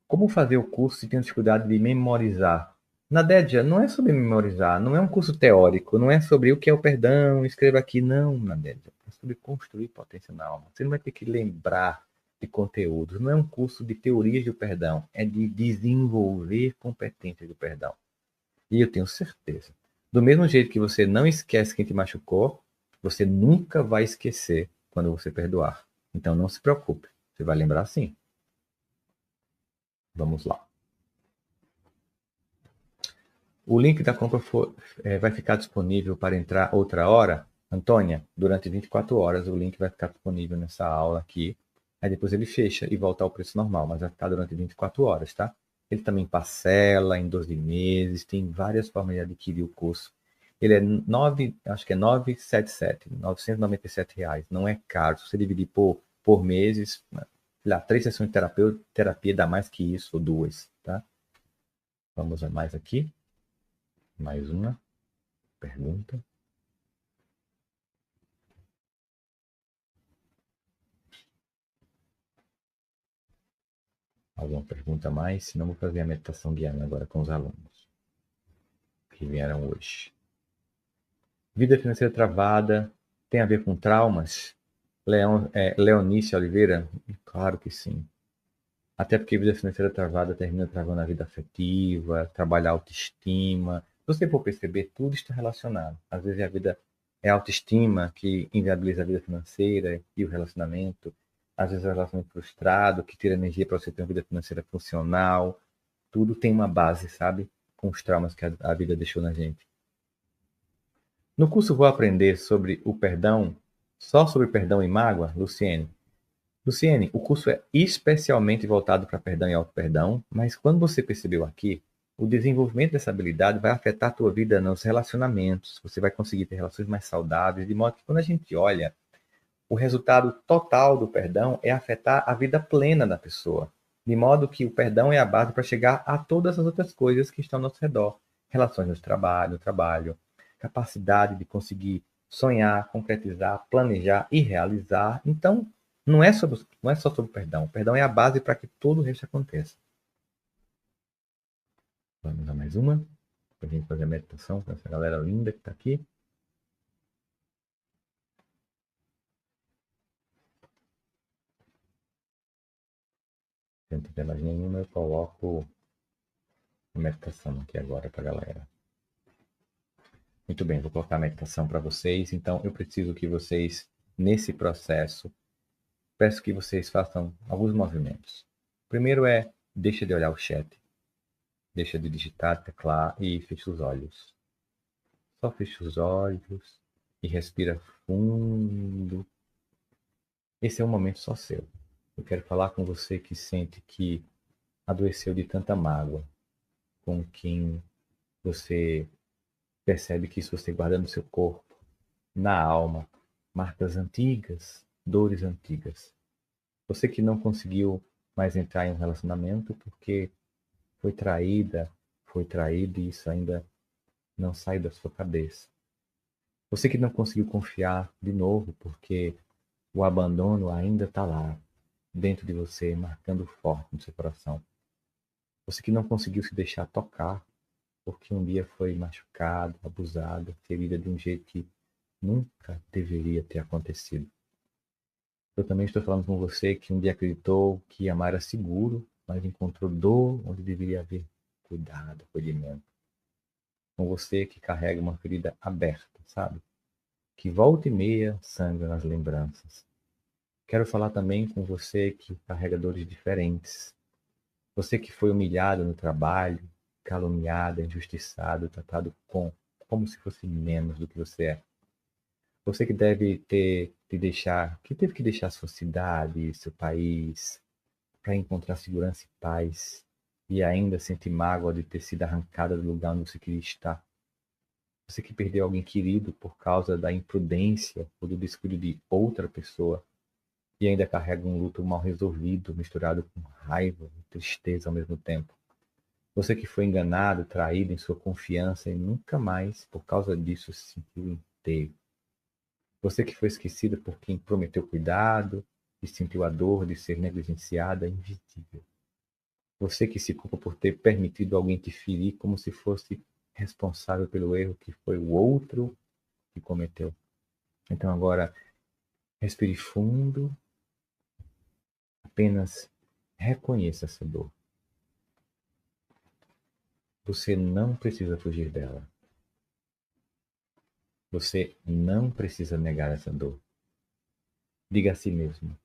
Como fazer o curso se tem dificuldade de memorizar? Nadédia, não é sobre memorizar, não é um curso teórico, não é sobre o que é o perdão, escreva aqui, não, Nadédia. É sobre construir potência na alma. Você não vai ter que lembrar de conteúdos, não é um curso de teorias do perdão, é de desenvolver competências do perdão. E eu tenho certeza, do mesmo jeito que você não esquece quem te machucou, você nunca vai esquecer quando você perdoar. Então não se preocupe, você vai lembrar sim. Vamos lá. O link da compra vai ficar disponível para entrar outra hora. Antônia, durante 24 horas o link vai ficar disponível nessa aula aqui. Aí depois ele fecha e volta ao preço normal, mas vai ficar durante 24 horas, tá? Ele também parcela em 12 meses, tem várias formas de adquirir o curso. Ele é acho que é 997 reais. Não é caro. Se você dividir por meses, lá, 3 sessões de terapia dá mais que isso, ou 2, tá? Vamos a mais aqui. Mais uma pergunta. Alguma pergunta a mais? Senão vou fazer a meditação guiada agora com os alunos que vieram hoje. Vida financeira travada tem a ver com traumas? Leonice Oliveira? Claro que sim. Até porque vida financeira travada termina travando a vida afetiva, trabalhar a autoestima. Se você for perceber, tudo está relacionado. Às vezes a vida é a autoestima que inviabiliza a vida financeira e o relacionamento. Às vezes é o relacionamento frustrado que tira energia para você ter uma vida financeira funcional. Tudo tem uma base, sabe? Com os traumas que a vida deixou na gente. No curso vou aprender sobre o perdão, só sobre perdão e mágoa, Luciene. Luciene, o curso é especialmente voltado para perdão e auto-perdão, mas quando você percebeu aqui, o desenvolvimento dessa habilidade vai afetar a tua vida nos relacionamentos. Você vai conseguir ter relações mais saudáveis, de modo que quando a gente olha, o resultado total do perdão é afetar a vida plena da pessoa. De modo que o perdão é a base para chegar a todas as outras coisas que estão ao nosso redor. Relações no trabalho, capacidade de conseguir sonhar, concretizar, planejar e realizar. Então, não é só sobre o perdão. O perdão é a base para que todo o resto aconteça. Vamos a mais uma, para a gente fazer a meditação com essa galera linda que está aqui. Se não tiver mais nenhuma, eu coloco a meditação aqui agora para a galera. Muito bem, vou colocar a meditação para vocês. Então, eu preciso que vocês, nesse processo, peço que vocês façam alguns movimentos. O primeiro é, deixa de olhar o chat. Deixa de digitar, teclar e fecha os olhos. Só fecha os olhos e respira fundo. Esse é um momento só seu. Eu quero falar com você que sente que adoeceu de tanta mágoa, com quem você percebe que isso você guarda no seu corpo, na alma, marcas antigas, dores antigas. Você que não conseguiu mais entrar em um relacionamento porque foi traída, foi traído e isso ainda não sai da sua cabeça. Você que não conseguiu confiar de novo porque o abandono ainda está lá, dentro de você, marcando forte no seu coração. Você que não conseguiu se deixar tocar porque um dia foi machucado, abusado, ferida de um jeito que nunca deveria ter acontecido. Eu também estou falando com você que um dia acreditou que amar era seguro, mas encontrou dor onde deveria haver cuidado, acolhimento. Com você que carrega uma ferida aberta, sabe? Que volta e meia sangra nas lembranças. Quero falar também com você que carrega dores diferentes. Você que foi humilhado no trabalho, caluniado, injustiçado, tratado como se fosse menos do que você é. Você que deve que teve que deixar sua cidade, seu país, para encontrar segurança e paz, e ainda sentir mágoa de ter sido arrancada do lugar onde você queria estar. Você que perdeu alguém querido por causa da imprudência ou do descuido de outra pessoa. e ainda carrega um luto mal resolvido, misturado com raiva e tristeza ao mesmo tempo. Você que foi enganado, traído em sua confiança e nunca mais, por causa disso, se sentiu inteiro. Você que foi esquecida por quem prometeu cuidado e sentiu a dor de ser negligenciada e invisível. Você que se culpa por ter permitido alguém te ferir como se fosse responsável pelo erro que foi o outro que cometeu. Então agora, respire fundo, apenas reconheça essa dor. Você não precisa fugir dela. Você não precisa negar essa dor. Diga a si mesmo: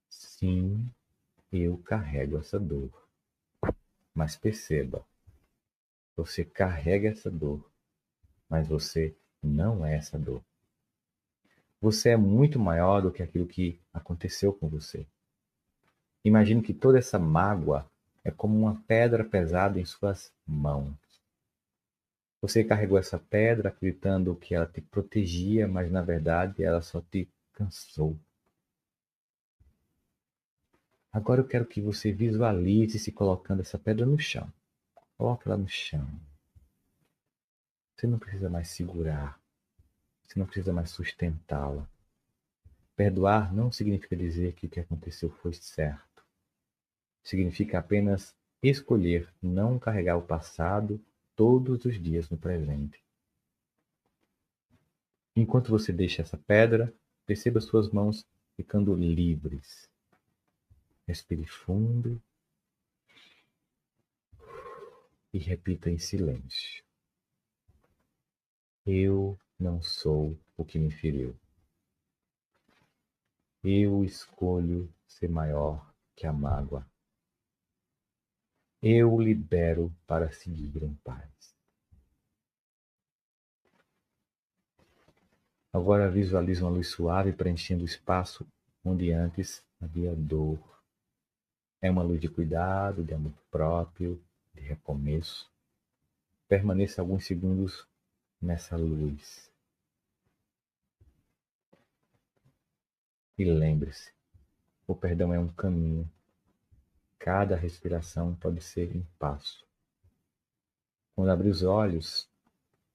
sim, eu carrego essa dor. Mas perceba, você carrega essa dor, mas você não é essa dor. Você é muito maior do que aquilo que aconteceu com você. Imagine que toda essa mágoa é como uma pedra pesada em suas mãos. Você carregou essa pedra acreditando que ela te protegia, mas na verdade ela só te cansou. Agora eu quero que você visualize se colocando essa pedra no chão. Coloque ela no chão. Você não precisa mais segurar. Você não precisa mais sustentá-la. Perdoar não significa dizer que o que aconteceu foi certo. Significa apenas escolher não carregar o passado todos os dias no presente. Enquanto você deixa essa pedra, perceba suas mãos ficando livres. Respire fundo e repita em silêncio: eu não sou o que me feriu. Eu escolho ser maior que a mágoa. Eu libero para seguir em paz. Agora visualize uma luz suave preenchendo o espaço onde antes havia dor. É uma luz de cuidado, de amor próprio, de recomeço. Permaneça alguns segundos nessa luz. E lembre-se, o perdão é um caminho. Cada respiração pode ser um passo. Quando abrir os olhos,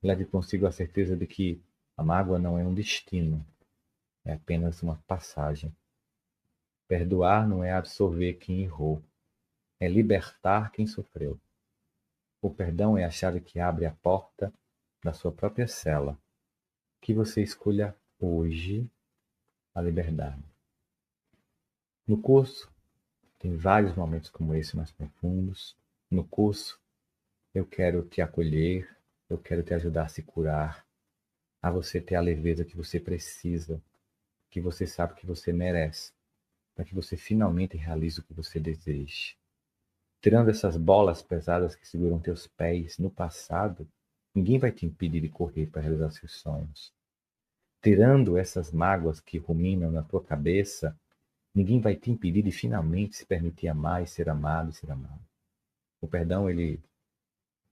leve consigo a certeza de que a mágoa não é um destino, é apenas uma passagem. Perdoar não é absolver quem errou, é libertar quem sofreu. O perdão é a chave que abre a porta da sua própria cela. Que você escolha hoje a liberdade. No curso, tem vários momentos como esse mais profundos. No curso, eu quero te acolher, eu quero te ajudar a se curar, a você ter a leveza que você precisa, que você sabe que você merece, para que você finalmente realize o que você deseja. Tirando essas bolas pesadas que seguram teus pés no passado, ninguém vai te impedir de correr para realizar seus sonhos. Tirando essas mágoas que ruminam na tua cabeça, ninguém vai te impedir de finalmente se permitir amar e ser amado e ser amado. O perdão, ele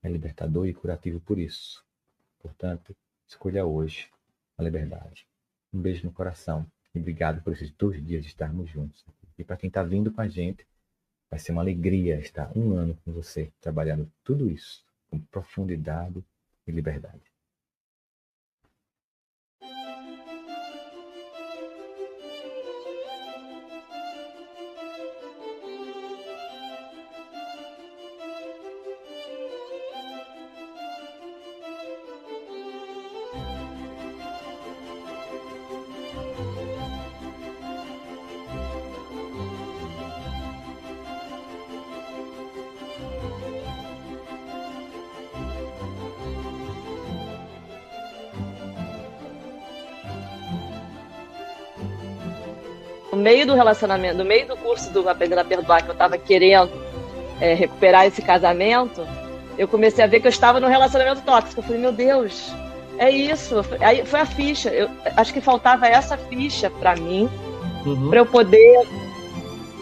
é libertador e curativo por isso. Portanto, escolha hoje a liberdade. Um beijo no coração e obrigado por esses 2 dias de estarmos juntos. E para quem está vindo com a gente, vai ser uma alegria estar 1 ano com você, trabalhando tudo isso com profundidade e liberdade. No meio do relacionamento, no meio do curso do Aprendendo a Perdoar, que eu estava querendo recuperar esse casamento, eu comecei a ver que eu estava num relacionamento tóxico. Eu falei, meu Deus, é isso. Aí foi a ficha. Eu acho que faltava essa ficha para mim, para eu poder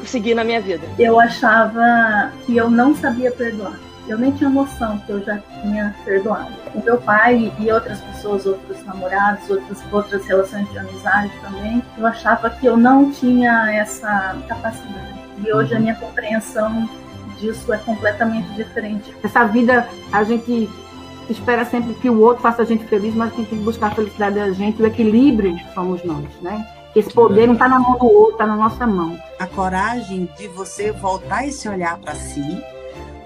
seguir na minha vida. Eu achava que eu não sabia perdoar. Eu nem tinha noção que eu já tinha perdoado. O meu pai e outras pessoas, outros namorados, outras relações de amizade também, eu achava que eu não tinha essa capacidade. E hoje a minha compreensão disso é completamente diferente. Essa vida, a gente espera sempre que o outro faça a gente feliz, mas quem tem que buscar a felicidade é a gente, o equilíbrio somos nós, né? Que esse poder não está na mão do outro, está na nossa mão. A coragem de você voltar esse olhar para si,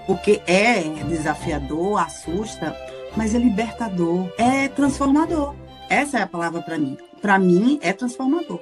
porque é desafiador, assusta, mas é libertador, é transformador. Essa é a palavra para mim. Para mim, é transformador.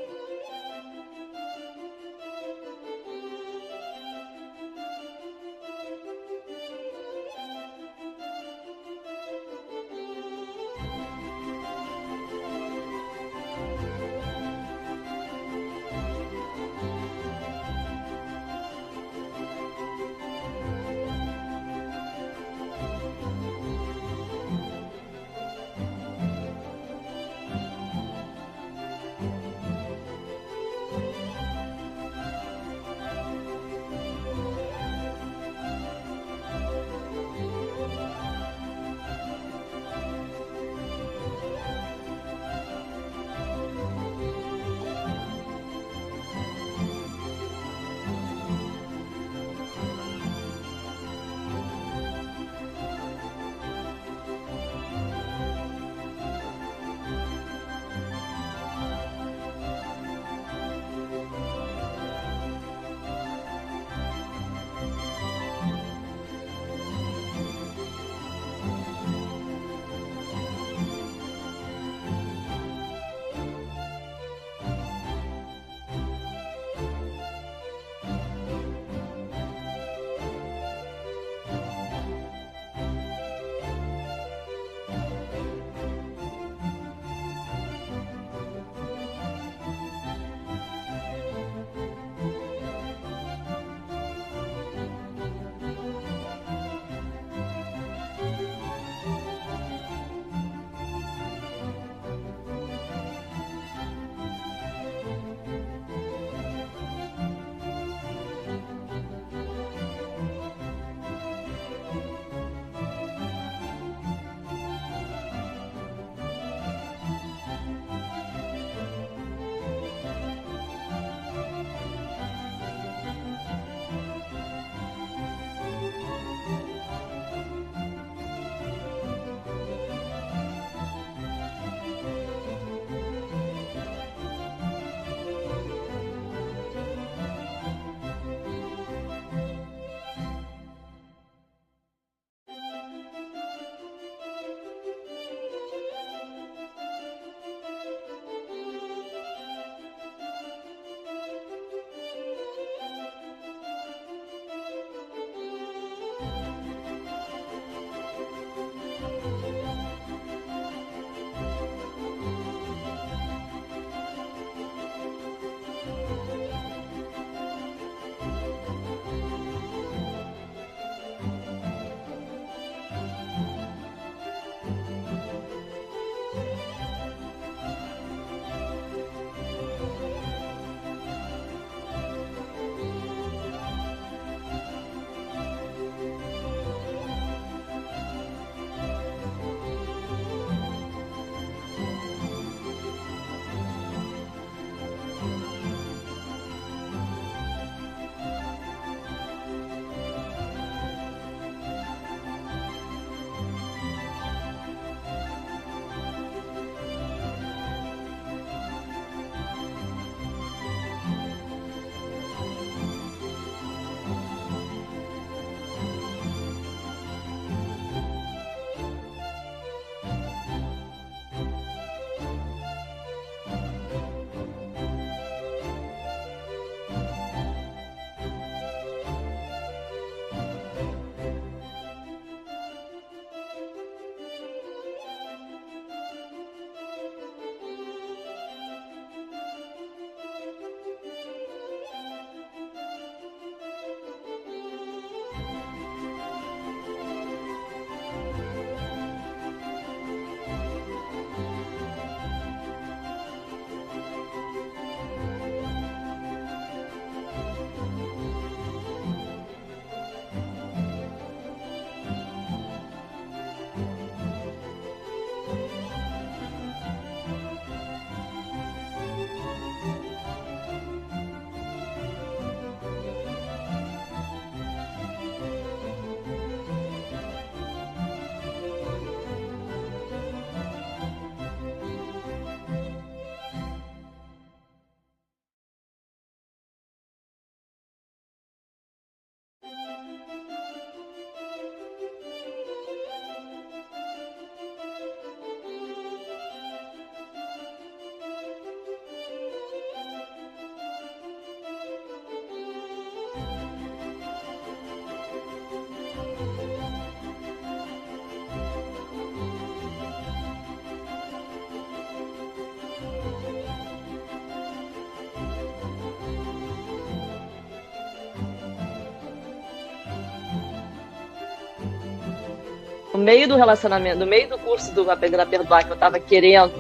meio do relacionamento, no meio do curso do Aprendendo a Perdoar, que eu estava querendo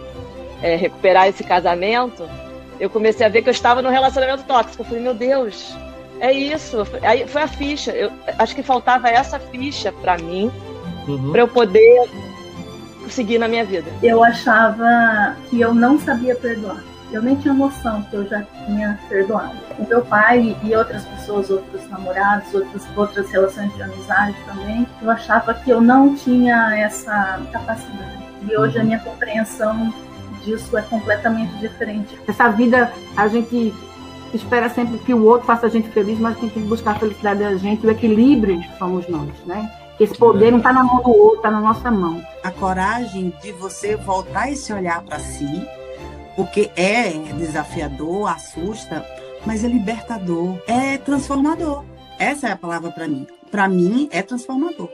recuperar esse casamento, eu comecei a ver que eu estava num relacionamento tóxico. Eu falei, meu Deus, é isso. Aí foi a ficha. Eu acho que faltava essa ficha para mim, para eu poder seguir na minha vida. Eu achava que eu não sabia perdoar. Eu nem tinha noção que eu já tinha perdoado. O meu pai e outras pessoas, outros namorados, outras relações de amizade também, eu achava que eu não tinha essa capacidade. E hoje a minha compreensão disso é completamente diferente. Essa vida, a gente espera sempre que o outro faça a gente feliz, mas quem tem que buscar a felicidade é a gente, o equilíbrio somos nós, né? Esse poder não está na mão do outro, está na nossa mão. A coragem de você voltar esse olhar para si, porque é desafiador, assusta, mas é libertador, é transformador. Essa é a palavra para mim. Para mim, é transformador.